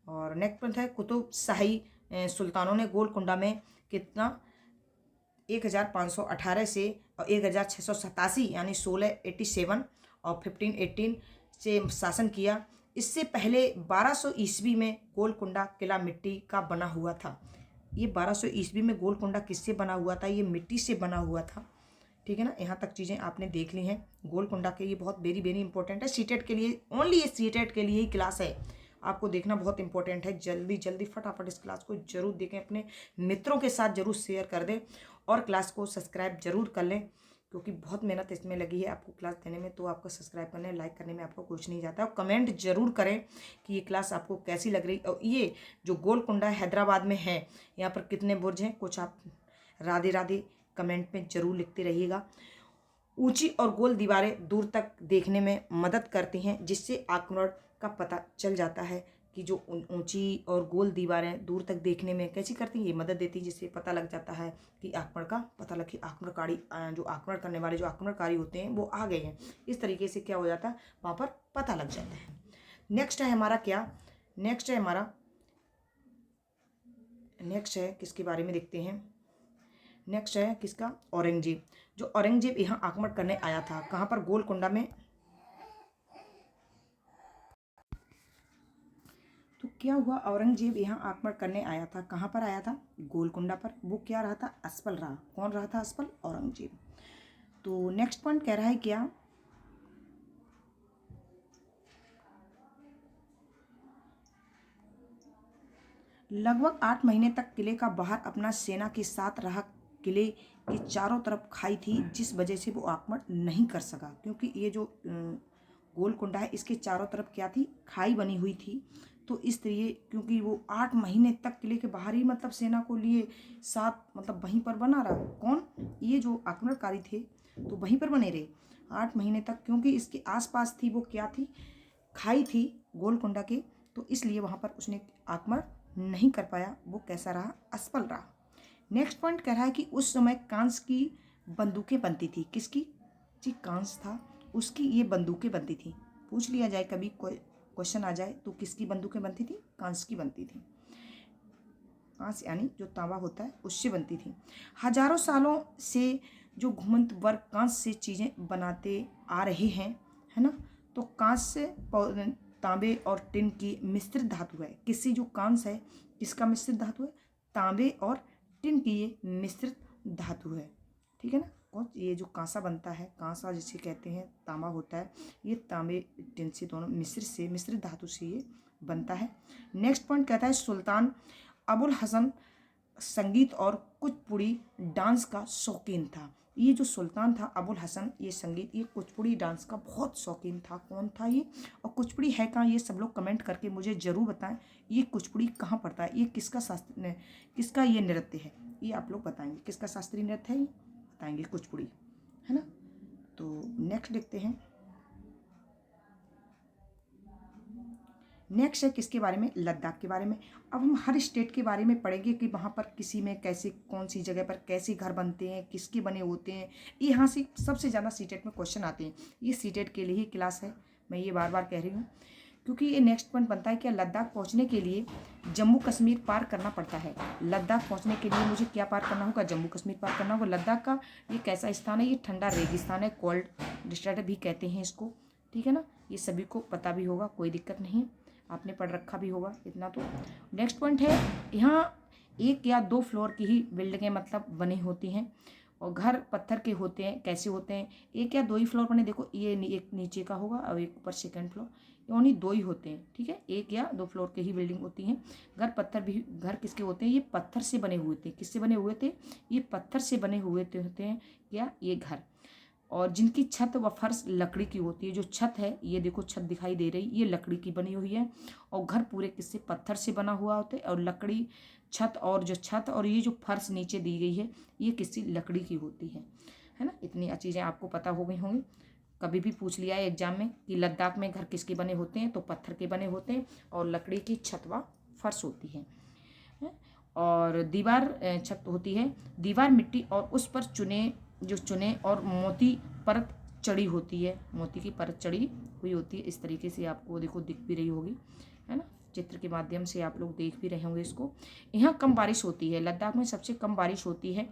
और नेक्स्ट पॉइंट है कुतुब शाही सुल्तानों ने गोलकुंडा में कितना 1518 से और 1687 यानी 1687 और 1518 से शासन किया। इससे पहले 1200 ईस्वी में गोलकुंडा किला मिट्टी का बना हुआ था। ये 1200 ईस्वी में गोलकुंडा किससे बना हुआ था, ये मिट्टी से बना हुआ था। ठीक है ना, यहाँ तक चीज़ें आपने देख ली हैं गोलकुंडा के। ये बहुत वेरी वेरी इंपॉर्टेंट है सीटेट के लिए, ओनली ये सीटेट के लिए ही क्लास है, आपको देखना बहुत इंपॉर्टेंट है। जल्दी जल्दी फटाफट इस क्लास को जरूर देखें, अपने मित्रों के साथ जरूर शेयर कर दें और क्लास को सब्सक्राइब जरूर कर लें, क्योंकि बहुत मेहनत इसमें लगी है आपको क्लास देने में। तो आपको सब्सक्राइब करने, लाइक करने में आपको कुछ नहीं जाता है। और कमेंट जरूर करें कि ये क्लास आपको कैसी लग रही। और ये जो गोलकुंडा हैदराबाद में है, यहाँ पर कितने बुर्ज हैं, कुछ आप राधे राधे कमेंट में जरूर लिखते रहिएगा। ऊंची और गोल दीवारें दूर तक देखने में मदद करती हैं, जिससे आक्रमण का पता चल जाता है कि जो ऊंची और गोल दीवारें दूर तक देखने में कैसी करती हैं, ये मदद देती है, जिससे पता लग जाता है कि आक्रमण का पता लग कि आक्रमणकारी जो आक्रमण करने वाले जो आक्रमणकारी होते हैं वो आ गए हैं। इस तरीके से क्या हो जाता है, वहाँ पर पता लग जाता है। नेक्स्ट है हमारा क्या, नेक्स्ट है किसके बारे में देखते हैं। नेक्स्ट है किसका, औरंगजेब। जो औरंगजेब यहाँ आक्रमण करने आया था, कहाँ पर, गोलकुंडा में। तो क्या हुआ, औरंगजेब यहाँ आक्रमण करने आया था, कहाँ पर आया था, गोलकुंडा पर। वो क्या रहा था, असफल रहा। कौन रहा था असफल, औरंगजेब। तो नेक्स्ट पॉइंट कह रहा है क्या, लगभग 8 महीने तक किले का बाहर अपना सेना के साथ रहा। किले के चारों तरफ खाई थी, जिस वजह से वो आक्रमण नहीं कर सका, क्योंकि ये जो गोलकुंडा है इसके चारों तरफ क्या थी, खाई बनी हुई थी। तो इसलिए क्योंकि वो 8 महीने तक किले के बाहर ही मतलब सेना को लिए साथ मतलब वहीं पर बना रहा। कौन, ये जो आक्रमणकारी थे तो वहीं पर बने रहे 8 महीने तक, क्योंकि इसके आसपास थी वो क्या थी, खाई थी गोलकुंडा के। तो इसलिए वहाँ पर उसने आक्रमण नहीं कर पाया। वो कैसा रहा, असफल रहा। नेक्स्ट पॉइंट कह रहा है कि उस समय कांस की बंदूकें बनती थी। किसकी, जी कांस था उसकी ये बंदूकें बनती थी। पूछ लिया जाए कभी कोई क्वेश्चन आ जाए तो किसकी बंदूकें बनती थी, कांस की बनती थी। कांस यानी जो तांबा होता है उससे बनती थी। हजारों सालों से जो घुमंत वर्ग कांस से चीज़ें बनाते आ रहे हैं, है ना। तो कांस से तांबे और टिन की मिश्रित धातु है। किससे, जो कांस है किसका मिश्रित धातु है, तांबे और टिन की ये मिश्रित धातु है, ठीक है ना। और ये जो कांसा बनता है, कांसा जिसे कहते हैं, तांबा होता है, ये तांबे टिन से दोनों मिश्रित धातु से ये बनता है। नेक्स्ट पॉइंट कहता है सुल्तान अबुल हसन संगीत और कुचिपुड़ी डांस का शौकीन था। ये जो सुल्तान था अबुल हसन, ये संगीत, ये कुचिपुड़ी डांस का बहुत शौकीन था। कौन था ये, और कुचिपुड़ी है कहाँ, ये सब लोग कमेंट करके मुझे ज़रूर बताएं। ये कुचिपुड़ी कहाँ पड़ता है, ये किसका शास्त्र, किसका ये नृत्य है, ये आप लोग बताएंगे किसका शास्त्रीय नृत्य है, ये बताएंगे कुचिपुड़ी, है ना। तो नेक्स्ट देखते हैं। नेक्स्ट है किसके बारे में, लद्दाख के बारे में। अब हम हर स्टेट के बारे में पढ़ेंगे कि वहाँ पर किसी में कैसे, कौन सी जगह पर कैसे घर बनते हैं, किसके बने होते हैं। यहाँ से सबसे ज़्यादा सीटेट में क्वेश्चन आते हैं। ये सीटेट के लिए ही क्लास है, मैं ये बार बार कह रही हूँ, क्योंकि ये नेक्स्ट पॉइंट बनता है कि लद्दाख पहुँचने के लिए जम्मू कश्मीर पार करना पड़ता है। लद्दाख पहुँचने के लिए मुझे क्या पार करना होगा, जम्मू कश्मीर पार करना होगा। लद्दाख का ये कैसा स्थान है, ये ठंडा रेगिस्तान है, कोल्ड डिस्ट्रिक्ट भी कहते हैं इसको, ठीक है ना। ये सभी को पता भी होगा, कोई दिक्कत नहीं, आपने पढ़ रखा भी होगा इतना तो। नेक्स्ट पॉइंट है, यहाँ 1 या 2 फ्लोर की ही बिल्डिंगें मतलब बनी होती हैं, और घर पत्थर के होते हैं। कैसे होते हैं, 1 या 2 ही फ्लोर बने, देखो ये एक नीचे का होगा और एक ऊपर सेकंड फ्लोर, ये ओनली 2 ही होते हैं, ठीक है। 1 या 2 फ्लोर के ही बिल्डिंग होती हैं। घर पत्थर भी, घर किसके होते हैं, ये पत्थर से बने हुए थे। किससे बने हुए थे, ये पत्थर से बने हुए होते हैं क्या, ये घर। और जिनकी छत व फर्श लकड़ी की होती है। जो छत है, ये देखो छत दिखाई दे रही, ये लकड़ी की बनी हुई है। और घर पूरे किससे, पत्थर से बना हुआ होते हैं। और लकड़ी छत, और जो छत और ये जो फर्श नीचे दी गई है, ये किसी लकड़ी की होती है ना। इतनी चीज़ें आपको पता हो गई होंगी। कभी भी पूछ लिया है एग्जाम में कि लद्दाख में घर किसके बने होते हैं, तो पत्थर के बने होते हैं और लकड़ी की छत व फर्श होती है। और दीवार छत होती है, दीवार मिट्टी और उस पर चुने और मोती परत चढ़ी होती है। मोती की परत चढ़ी हुई होती है। इस तरीके से आपको देखो दिख भी रही होगी, है ना, चित्र के माध्यम से आप लोग देख भी रहे होंगे इसको। यहाँ कम बारिश होती है, लद्दाख में सबसे कम बारिश होती है।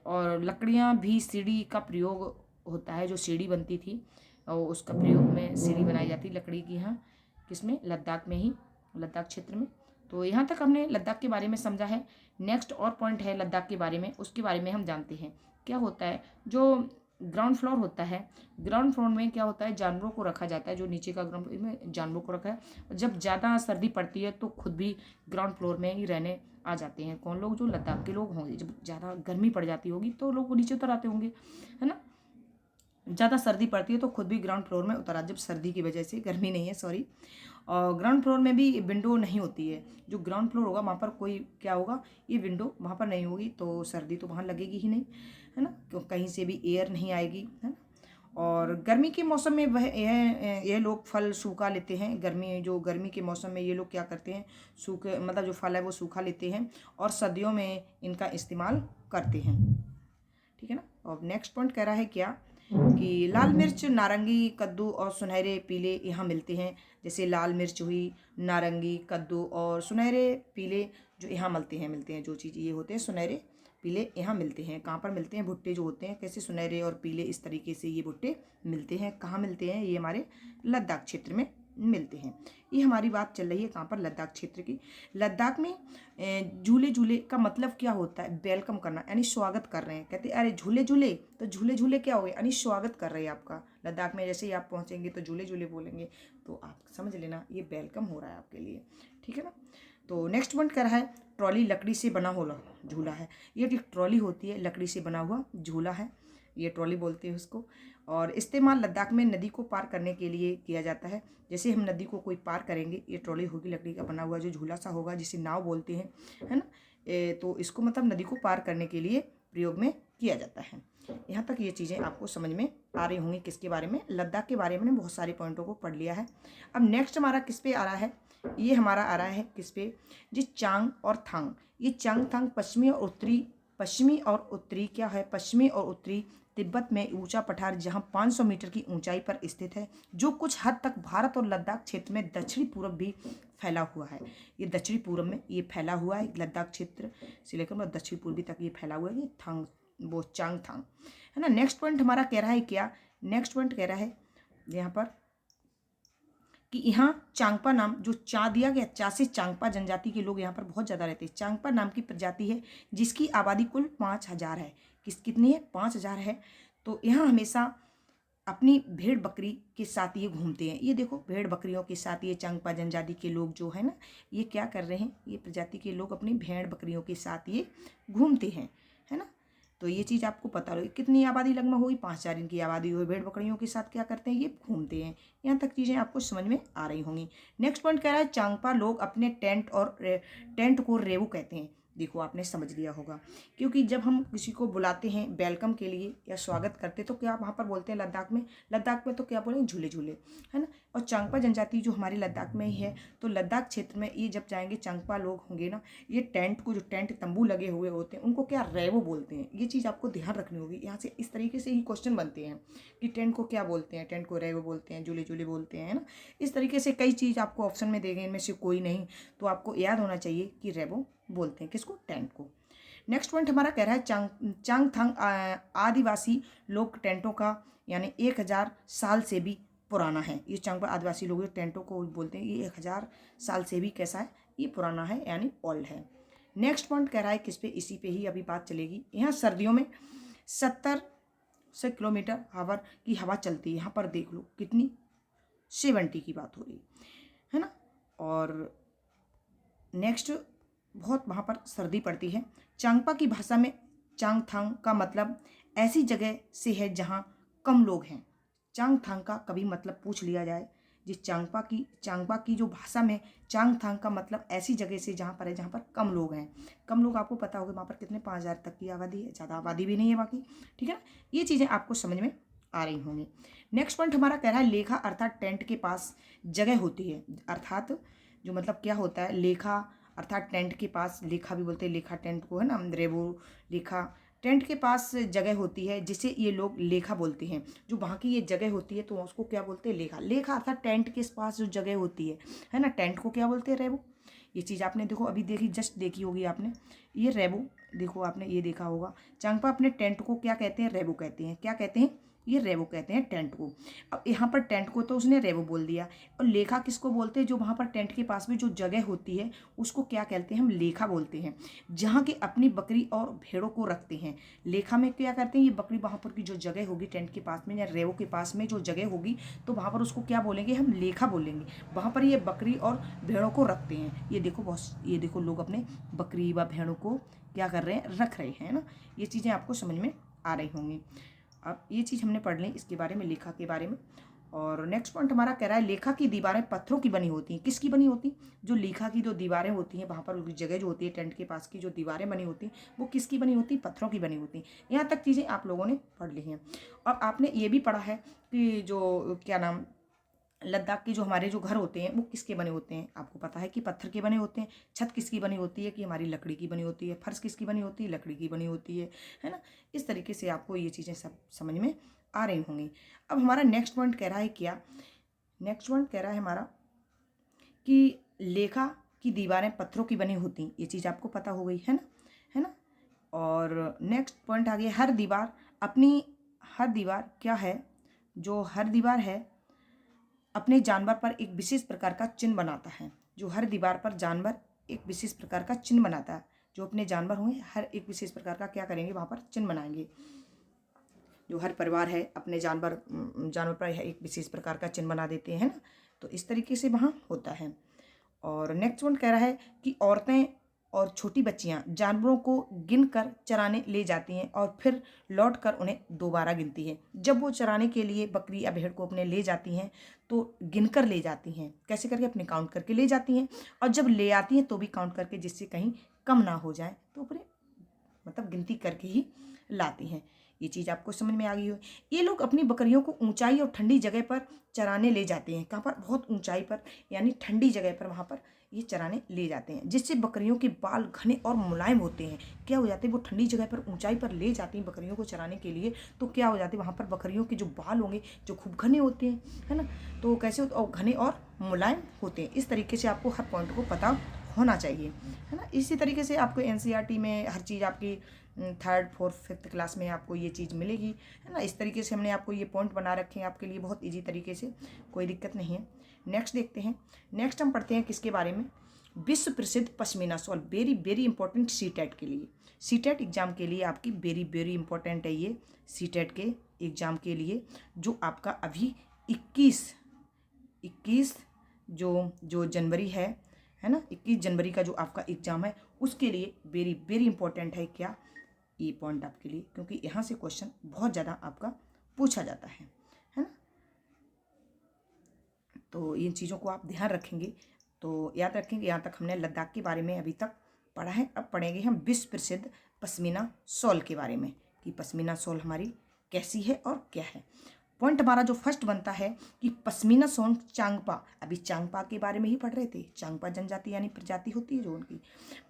और लकड़ियाँ भी, सीढ़ी का प्रयोग होता है, जो सीढ़ी बनती थी और उसका प्रयोग में सीढ़ी बनाई जाती लकड़ी की, यहाँ किसमें, लद्दाख में ही, लद्दाख क्षेत्र में। तो यहाँ तक हमने लद्दाख के बारे में समझा है। नेक्स्ट और पॉइंट है लद्दाख के बारे में, उसके बारे में हम जानते हैं। क्या होता है, जो ग्राउंड फ्लोर होता है, ग्राउंड फ्लोर में क्या होता है, जानवरों को रखा जाता है। जो नीचे का ग्राउंड फ्लोर में जानवरों को रखा है। जब ज़्यादा सर्दी पड़ती है तो खुद भी ग्राउंड फ्लोर में ही रहने आ जाते हैं। कौन लोग, जो लद्दाख के लोग होंगे। जब ज़्यादा गर्मी पड़ जाती होगी तो लोग नीचे उतर आते होंगे, है ना। ज़्यादा सर्दी पड़ती है तो खुद भी ग्राउंड फ्लोर में उतर, जब सर्दी की वजह से, गर्मी नहीं है सॉरी। और ग्राउंड फ्लोर में भी विंडो नहीं होती है। जो ग्राउंड फ्लोर होगा वहाँ पर कोई क्या होगा, ये विंडो वहाँ पर नहीं होगी, तो सर्दी तो वहाँ लगेगी ही नहीं, है ना, कहीं से भी एयर नहीं आएगी, है ना। और गर्मी के मौसम में ये लोग फल सूखा लेते हैं। गर्मी के मौसम में ये लोग क्या करते हैं, सूखे मतलब जो फल है वो सूखा लेते हैं और सर्दियों में इनका इस्तेमाल करते हैं। ठीक है ना। और नेक्स्ट पॉइंट कह रहा है क्या कि लाल मिर्च, नारंगी, कद्दू और सुनहरे पीले यहाँ मिलते हैं। जैसे लाल मिर्च हुई, नारंगी, कद्दू और सुनहरे पीले जो यहाँ मिलते हैं जो चीज़ ये होते हैं सुनहरे पीले यहाँ मिलते हैं। कहाँ पर मिलते हैं, भुट्टे जो होते हैं कैसे सुनहरे और पीले इस तरीके से ये भुट्टे मिलते हैं। कहाँ मिलते हैं, ये हमारे लद्दाख क्षेत्र में मिलते हैं। ये हमारी बात चल रही है कहाँ पर, लद्दाख क्षेत्र की। लद्दाख में झूले झूले का मतलब क्या होता है, वेलकम करना यानी स्वागत कर रहे हैं। कहते हैं अरे झूले झूले, तो झूले झूले क्या हो गए यानी स्वागत कर रहे हैं आपका। लद्दाख में जैसे ही आप पहुँचेंगे तो झूले झूले बोलेंगे तो आप समझ लेना ये वेलकम हो रहा है आपके लिए। ठीक है ना। तो नेक्स्ट पॉइंट कर रहा है ट्रॉली लकड़ी से बना हुआ झूला है। ये एक ट्रॉली होती है, लकड़ी से बना हुआ झूला है, ये ट्रॉली बोलते हैं उसको। और इस्तेमाल लद्दाख में नदी को पार करने के लिए किया जाता है। जैसे हम नदी को कोई पार करेंगे, ये ट्रॉली होगी लकड़ी का बना हुआ जो झूला सा होगा जिसे नाव बोलते हैं, है ना। तो इसको मतलब नदी को पार करने के लिए प्रयोग में किया जाता है। यहाँ तक ये चीज़ें आपको समझ में आ रही होंगी किसके बारे में, लद्दाख के बारे में बहुत सारे पॉइंटों को पढ़ लिया है। अब नेक्स्ट हमारा किस पे आ रहा है, ये हमारा आ रहा है किस पे, जी चांग और थांग। ये चांग थांग पश्चिमी और उत्तरी क्या है, पश्चिमी और उत्तरी तिब्बत में ऊंचा पठार जहां 500 मीटर की ऊंचाई पर स्थित है, जो कुछ हद तक भारत और लद्दाख क्षेत्र में दक्षिणी पूर्व भी फैला हुआ है। ये दक्षिणी पूर्व में ये फैला हुआ है, लद्दाख क्षेत्र से लेकर दक्षिण पूर्वी तक ये फैला हुआ है, ये थांग वो चांग थांग है ना। नेक्स्ट पॉइंट हमारा कह रहा है क्या, नेक्स्ट पॉइंट कह रहा है यहाँ पर कि यहाँ चांगपा नाम जो चा दिया गया, चा से चांगपा जनजाति के लोग यहाँ पर बहुत ज़्यादा रहते हैं। चांगपा नाम की प्रजाति है जिसकी आबादी कुल 5000 है। कितनी है, 5000 है। तो यहाँ हमेशा अपनी भेड़ बकरी के साथ ये घूमते हैं। ये देखो भेड़ बकरियों के साथ ये चांगपा जनजाति के लोग जो है ना, ये क्या कर रहे हैं, ये प्रजाति के लोग अपनी भेड़ बकरियों के साथ ये घूमते हैं, है ना। तो ये चीज़ आपको पता रही, कितनी आबादी लगभग होगी, 5000 इनकी आबादी हुई। भेड़ बकरियों के साथ क्या करते हैं, ये घूमते हैं। यहाँ तक चीज़ें आपको समझ में आ रही होंगी। नेक्स्ट पॉइंट कह रहा है चांगपा लोग अपने टेंट को रेवू कहते हैं। देखो आपने समझ लिया होगा, क्योंकि जब हम किसी को बुलाते हैं वेलकम के लिए या स्वागत करते तो क्या वहाँ पर बोलते हैं लद्दाख में तो क्या बोलेंगे, झूले झूले, है ना। और चांगपा जनजाति जो हमारे लद्दाख में ही है, तो लद्दाख क्षेत्र में ये जब जाएंगे चांगपा लोग होंगे ना, ये टेंट को जो टेंट तंबू लगे हुए होते हैं उनको क्या रेवो बोलते हैं। ये चीज़ आपको ध्यान रखनी होगी। यहाँ से इस तरीके से ही क्वेश्चन बनते हैं कि टेंट को क्या बोलते हैं, टेंट को रेवो बोलते हैं, झूले झूले बोलते हैं, है ना। इस तरीके से कई चीज़ आपको ऑप्शन में देंगे, इनमें से कोई नहीं, तो आपको याद होना चाहिए कि रेवो बोलते हैं किसको, टेंट को। नेक्स्ट पॉइंट हमारा कह रहा है चांगथांग आदिवासी लोग टेंटों का यानी 1000 साल से भी पुराना है। ये चांगपा आदिवासी लोग टेंटों को बोलते हैं, ये 1000 साल से भी कैसा है, ये पुराना है यानी ओल्ड है। नेक्स्ट पॉइंट कह रहा है किस पे, इसी पे ही अभी बात चलेगी। यहाँ सर्दियों में 70 किलोमीटर आवर की हवा चलती है। यहाँ पर देख लो कितनी, 70 की बात हो रही है ना। और नेक्स्ट बहुत वहाँ पर सर्दी पड़ती है। चांगपा की भाषा में चांगथांग का मतलब ऐसी जगह से है जहाँ कम लोग हैं। चांगथांग का कभी मतलब पूछ लिया जाए, जिस चांगपा की जो भाषा में चांगथांग का मतलब ऐसी जगह से जहाँ पर है जहाँ पर कम लोग हैं। कम लोग आपको पता होगा वहाँ पर कितने, 5000 तक की आबादी है, ज़्यादा आबादी भी नहीं है बाकी। ठीक है ना, ये चीज़ें आपको समझ में आ रही होंगी। नेक्स्ट पॉइंट हमारा कह रहा है लेखा अर्थात टेंट के पास जगह होती है। अर्थात जो मतलब क्या होता है, लेखा अर्थात टेंट के पास, लेखा भी बोलते हैं, लेखा टेंट को है ना, रेवो लेखा टेंट के पास जगह होती है जिसे ये लोग लेखा बोलते हैं। जो वहाँ की ये जगह होती है तो उसको क्या बोलते हैं, लेखा। लेखा अर्थात टेंट के पास जो जगह होती है ना, टेंट को क्या बोलते हैं, रेवो। ये चीज़ आपने देखो अभी देखी, जस्ट देखी होगी आपने, ये रेवो देखो आपने ये देखा होगा। चांगपा अपने टेंट को क्या कहते हैं, रेवो कहते हैं। क्या कहते हैं, ये रेवो कहते हैं टेंट को। अब यहाँ पर टेंट को तो उसने रेवो बोल दिया, और लेखा किसको बोलते हैं, जो वहाँ पर टेंट के पास में जो जगह होती है उसको क्या कहते हैं, हम लेखा बोलते हैं। जहाँ की अपनी बकरी और भेड़ों को रखते हैं। लेखा में क्या करते हैं, ये बकरी वहाँ पर की जो जगह होगी टेंट के पास में या रेवो के पास में जो जगह होगी तो वहाँ पर उसको क्या बोलेंगे, हम लेखा बोलेंगे। वहाँ पर ये बकरी और भेड़ों को रखते हैं। ये देखो बहुत, ये देखो लोग अपने बकरी व भेड़ों को क्या कर रहे हैं, रख रहे हैं ना। ये चीज़ें आपको समझ में आ रही होंगी। अब ये चीज़ हमने पढ़ ली इसके बारे में, लेखा के बारे में। और नेक्स्ट पॉइंट हमारा कह रहा है लेखा की दीवारें पत्थरों की बनी होती हैं। किसकी बनी होती हैं? जो लेखा की जो दीवारें होती हैं, वहाँ पर जगह जो होती है टेंट के पास की जो दीवारें बनी होती हैं, वो किसकी बनी होती हैं? पत्थरों की बनी होती हैं। यहाँ तक चीज़ें आप लोगों ने पढ़ ली हैं। और आपने ये भी पढ़ा है कि जो क्या नाम लद्दाख के जो हमारे जो घर होते हैं वो किसके बने होते हैं? आपको पता है कि पत्थर के बने होते हैं। छत किसकी बनी होती है? कि हमारी लकड़ी की बनी होती है। फर्श किसकी बनी होती है? लकड़ी की बनी होती है ना। इस तरीके से आपको ये चीज़ें सब समझ में आ रही होंगी। अब हमारा नेक्स्ट पॉइंट कह रहा है क्या? नेक्स्ट पॉइंट कह रहा है हमारा कि लेखा की दीवारें पत्थरों की बनी होती, ये चीज़ आपको पता हो गई है ना, है ना। और नेक्स्ट पॉइंट आ गया हर दीवार क्या है? जो हर दीवार है अपने जानवर पर एक विशेष प्रकार का चिन्ह बनाता है। जो हर दीवार पर जानवर एक विशेष प्रकार का चिन्ह बनाता है। जो अपने जानवर होंगे हर एक विशेष प्रकार का क्या करेंगे? वहाँ पर चिन्ह बनाएंगे। जो हर परिवार है अपने जानवर पर एक विशेष प्रकार का चिन्ह बना देते हैं ना। तो इस तरीके से वहाँ होता है। और नेक्स्ट वन कह रहा है कि औरतें और छोटी बच्चियाँ जानवरों को गिनकर चराने ले जाती हैं और फिर लौटकर उन्हें दोबारा गिनती है। जब वो चराने के लिए बकरी या भेड़ को अपने ले जाती हैं तो गिनकर ले जाती हैं। कैसे करके? अपने काउंट करके ले जाती हैं। और जब ले आती हैं तो भी काउंट करके, जिससे कहीं कम ना हो जाए, तो अपने मतलब गिनती करके ही लाती हैं। ये चीज़ आपको समझ में आ गई हो। ये लोग अपनी बकरियों को ऊंचाई और ठंडी जगह पर चराने ले जाते हैं। कहाँ पर? बहुत ऊंचाई पर, यानी ठंडी जगह पर वहाँ पर ये चराने ले जाते हैं, जिससे बकरियों के बाल घने और मुलायम होते हैं। क्या हो जाते हैं? वो ठंडी जगह पर ऊंचाई पर ले जाती हैं बकरियों को चराने के लिए, तो क्या हो जाते हैं? वहाँ पर बकरियों के जो बाल होंगे जो खूब घने होते हैं, है ना। तो कैसे होते? और घने और मुलायम होते हैं। इस तरीके से आपको हर पॉइंट को पता होना चाहिए, है ना। इसी तरीके से आपको एनसीईआरटी में हर चीज़ आपकी 3rd 4th 5th क्लास में आपको ये चीज़ मिलेगी, है ना। इस तरीके से हमने आपको ये पॉइंट बना रखे हैं आपके लिए बहुत इजी तरीके से, कोई दिक्कत नहीं है। नेक्स्ट देखते हैं। नेक्स्ट हम पढ़ते हैं किसके बारे में? विश्व प्रसिद्ध pashmina shawl. Very very important CTET के लिए, सीटेट एग्जाम के लिए आपकी वेरी वेरी इंपॉर्टेंट है ये सीटेट के एग्जाम के लिए, जो आपका अभी 21 जो जनवरी है ना, 21 जनवरी का जो आपका एग्ज़ाम है उसके लिए वेरी वेरी इंपॉर्टेंट है। क्या? ये पॉइंट आपके लिए, क्योंकि यहाँ से क्वेश्चन बहुत ज़्यादा आपका पूछा जाता है ना। तो इन चीज़ों को आप ध्यान रखेंगे तो याद रखेंगे। यहाँ तक हमने लद्दाख के बारे में अभी तक पढ़ा है। अब पढ़ेंगे हम विश्व प्रसिद्ध पश्मीना शॉल के बारे में, कि पश्मीना शॉल हमारी कैसी है और क्या है। पॉइंट हमारा जो फर्स्ट बनता है कि पश्मीना शॉल चांगपा, अभी चांगपा के बारे में ही पढ़ रहे थे। चांगपा जनजाति यानी प्रजाति होती है जो उनकी,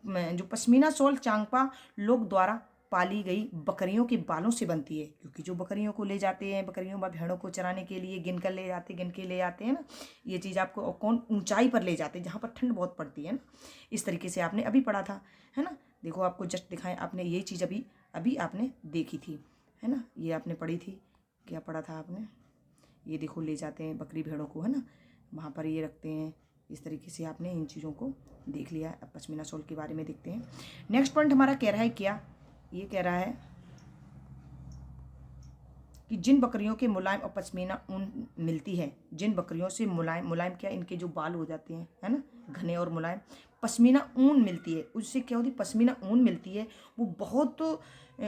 जो पश्मीना शॉल चांगपा लोग द्वारा पाली गई बकरियों के बालों से बनती है। क्योंकि जो बकरियों को ले जाते हैं, बकरियों व भेड़ों को चराने के लिए गिन के ले आते हैं ना, ये चीज़ आपको। और कौन? ऊंचाई पर ले जाते हैं जहाँ पर ठंड बहुत पड़ती है ना। इस तरीके से आपने अभी पढ़ा था, है ना। देखो आपको जस्ट दिखाएं, आपने यही चीज़ अभी आपने देखी थी, है ना। ये आपने पढ़ी थी। क्या पढ़ा था आपने? ये देखो ले जाते हैं बकरी भेड़ों को, है ना, वहाँ पर ये रखते हैं। इस तरीके से आपने इन चीज़ों को देख लिया। अब पश्मीना शॉल के बारे में देखते हैं। नेक्स्ट पॉइंट हमारा कह रहा है क्या? ये कह रहा है कि जिन बकरियों के मुलायम और पश्मीना ऊन मिलती है, जिन बकरियों से मुलायम क्या? इनके जो बाल हो जाते हैं, है ना, घने और मुलायम, पश्मीना ऊन मिलती है। उससे क्या होती है? पश्मीना ऊन मिलती है, वो बहुत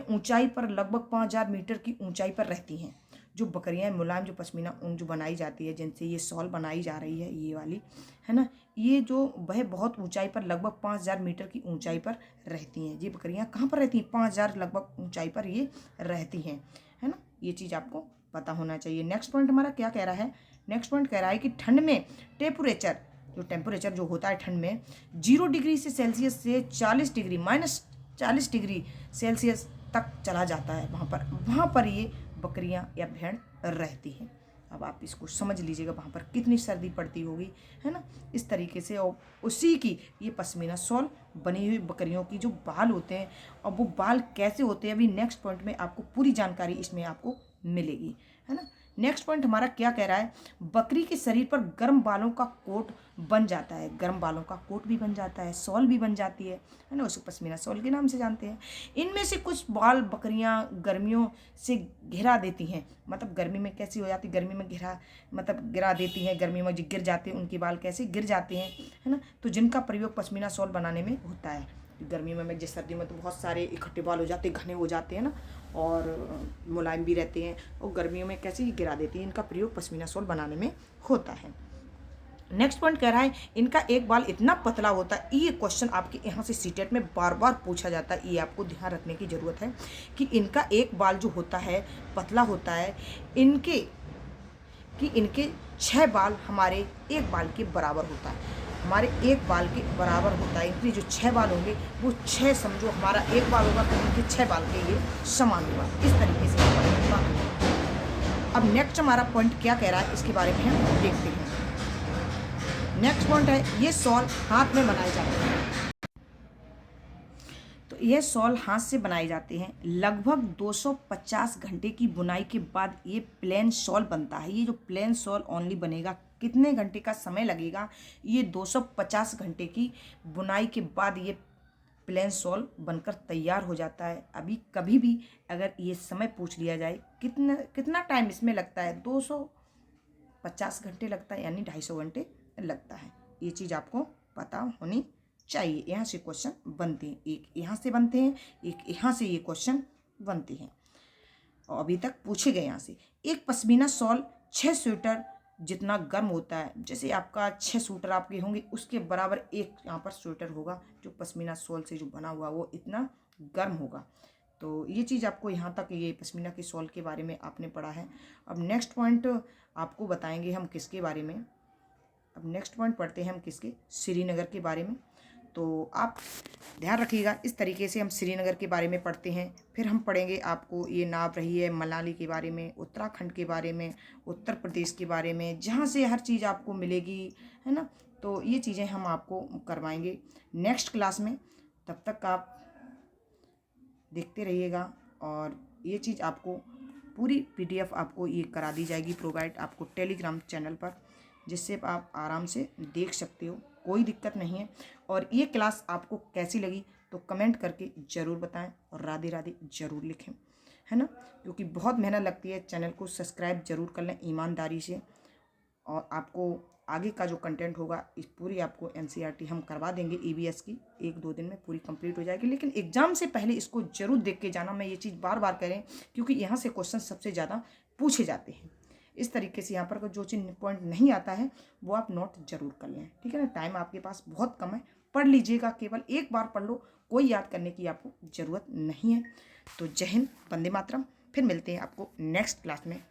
ऊंचाई पर, लगभग 5000 मीटर की ऊंचाई पर रहती हैं। जो बकरियां मुलायम जो पश्मीना ऊन जो बनाई जाती है, जिनसे ये शॉल बनाई जा रही है, ये वाली, है ना, ये जो वह बहुत ऊंचाई पर, लगभग 5000 मीटर की ऊंचाई पर रहती हैं। ये बकरियां कहाँ पर रहती हैं? 5000 लगभग ऊंचाई पर ये रहती हैं, है ना। ये चीज़ आपको पता होना चाहिए। नेक्स्ट पॉइंट हमारा क्या कह रहा है? नेक्स्ट पॉइंट कह रहा है कि ठंड में टेम्परेचर जो होता है ठंड में 0 डिग्री से सेल्सियस से 40 डिग्री -40 डिग्री सेल्सियस तक चला जाता है। वहाँ पर ये बकरियां या भेड़ रहती हैं। अब आप इसको समझ लीजिएगा वहाँ पर कितनी सर्दी पड़ती होगी, है ना। इस तरीके से, और उसी की ये पश्मीना शॉल बनी हुई बकरियों की जो बाल होते हैं, और वो बाल कैसे होते हैं अभी नेक्स्ट पॉइंट में आपको पूरी जानकारी इसमें आपको मिलेगी, है ना। नेक्स्ट पॉइंट हमारा क्या कह रहा है? बकरी के शरीर पर गर्म बालों का कोट बन जाता है। गर्म बालों का कोट भी बन जाता है, शॉल भी बन जाती है ना। उसको पश्मीना शॉल के नाम से जानते हैं। इनमें से कुछ बाल बकरियां गर्मियों से घिरा देती हैं। मतलब गर्मी में कैसी हो जाती? गर्मी में गिरा देती हैं। गर्मी में गिर जाते हैं उनके बाल, कैसे गिर जाते हैं, है ना। तो जिनका प्रयोग पश्मीना शॉल बनाने में होता है। गर्मियों में जैसे सर्दियों में तो बहुत सारे इकट्ठे बाल हो जाते हैं, घने हो जाते हैं ना, और मुलायम भी रहते हैं, और गर्मियों में कैसे ही गिरा देती हैं। इनका प्रयोग पश्मीना शॉल बनाने में होता है। नेक्स्ट पॉइंट कह रहा है इनका एक बाल इतना पतला होता है। ये क्वेश्चन आपके यहाँ से सीटेट में बार बार पूछा जाता है, ये आपको ध्यान रखने की ज़रूरत है कि इनका एक बाल जो होता है पतला होता है, इनके 6 बाल हमारे एक बाल के बराबर होता है, हमारे एक बाल के बराबर होता है। इनके जो 6 बाल होंगे वो 6, समझो हमारा एक बाल होगा तो इनके 6 बाल के ये समान होगा। इस तरीके से होगा। अब नेक्स्ट हमारा पॉइंट क्या कह रहा है इसके बारे में हम देखते हैं। नेक्स्ट पॉइंट है ये शॉल हाथ में बनाए जाते हैं। तो ये शॉल हाथ से बनाए जाते हैं। लगभग 250 घंटे की बुनाई के बाद ये प्लेन शॉल बनता है। ये जो प्लेन शॉल ओनली बनेगा, कितने घंटे का समय लगेगा? ये 250 घंटे की बुनाई के बाद ये प्लेन शॉल बनकर तैयार हो जाता है। अभी कभी भी अगर ये समय पूछ लिया जाए कितना टाइम इसमें लगता है, 250 घंटे लगता है, यानी 250 घंटे लगता है। ये चीज़ आपको पता होनी चाहिए। यहाँ से क्वेश्चन बनते हैं, एक यहाँ से बनते हैं, एक यहाँ से ये क्वेश्चन बनते हैं, और अभी तक पूछे गए यहाँ से। एक पश्मीना शॉल 6 स्वेटर जितना गर्म होता है। जैसे आपका 6 स्वेटर आपके होंगे, उसके बराबर एक यहाँ पर स्वेटर होगा जो पश्मीना शॉल से जो बना हुआ वो इतना गर्म होगा। तो ये चीज़ आपको यहाँ तक ये पश्मीना की शॉल के बारे में आपने पढ़ा है। अब नेक्स्ट पॉइंट आपको बताएंगे हम किसके बारे में। अब नेक्स्ट पॉइंट पढ़ते हैं हम किसके, श्रीनगर के बारे में। तो आप ध्यान रखिएगा, इस तरीके से हम श्रीनगर के बारे में पढ़ते हैं। फिर हम पढ़ेंगे आपको ये नाव रही है मनाली के बारे में, उत्तराखंड के बारे में, उत्तर प्रदेश के बारे में, जहाँ से हर चीज़ आपको मिलेगी, है ना। तो ये चीज़ें हम आपको करवाएंगे नेक्स्ट क्लास में। तब तक आप देखते रहिएगा, और ये चीज़ आपको पूरी PDF आपको ये करा दी जाएगी प्रोवाइड आपको टेलीग्राम चैनल पर, जिससे आप आराम से देख सकते हो, कोई दिक्कत नहीं है। और ये क्लास आपको कैसी लगी तो कमेंट करके ज़रूर बताएं, और राधे राधे ज़रूर लिखें, है ना, क्योंकि बहुत मेहनत लगती है। चैनल को सब्सक्राइब ज़रूर कर लें ईमानदारी से, और आपको आगे का जो कंटेंट होगा इस पूरी आपको NCERT हम करवा देंगे EVS की, 1-2 दिन में पूरी कंप्लीट हो जाएगी। लेकिन एग्ज़ाम से पहले इसको ज़रूर देख के जाना, मैं ये चीज़ बार बार करें, क्योंकि यहाँ से क्वेश्चन सबसे ज़्यादा पूछे जाते हैं। इस तरीके से यहाँ पर जो चीज़ पॉइंट नहीं आता है वो आप नोट जरूर कर लें, ठीक है ना। टाइम आपके पास बहुत कम है, पढ़ लीजिएगा, केवल एक बार पढ़ लो, कोई याद करने की आपको ज़रूरत नहीं है। तो जय हिंद, वंदे मातरम। फिर मिलते हैं आपको नेक्स्ट क्लास में।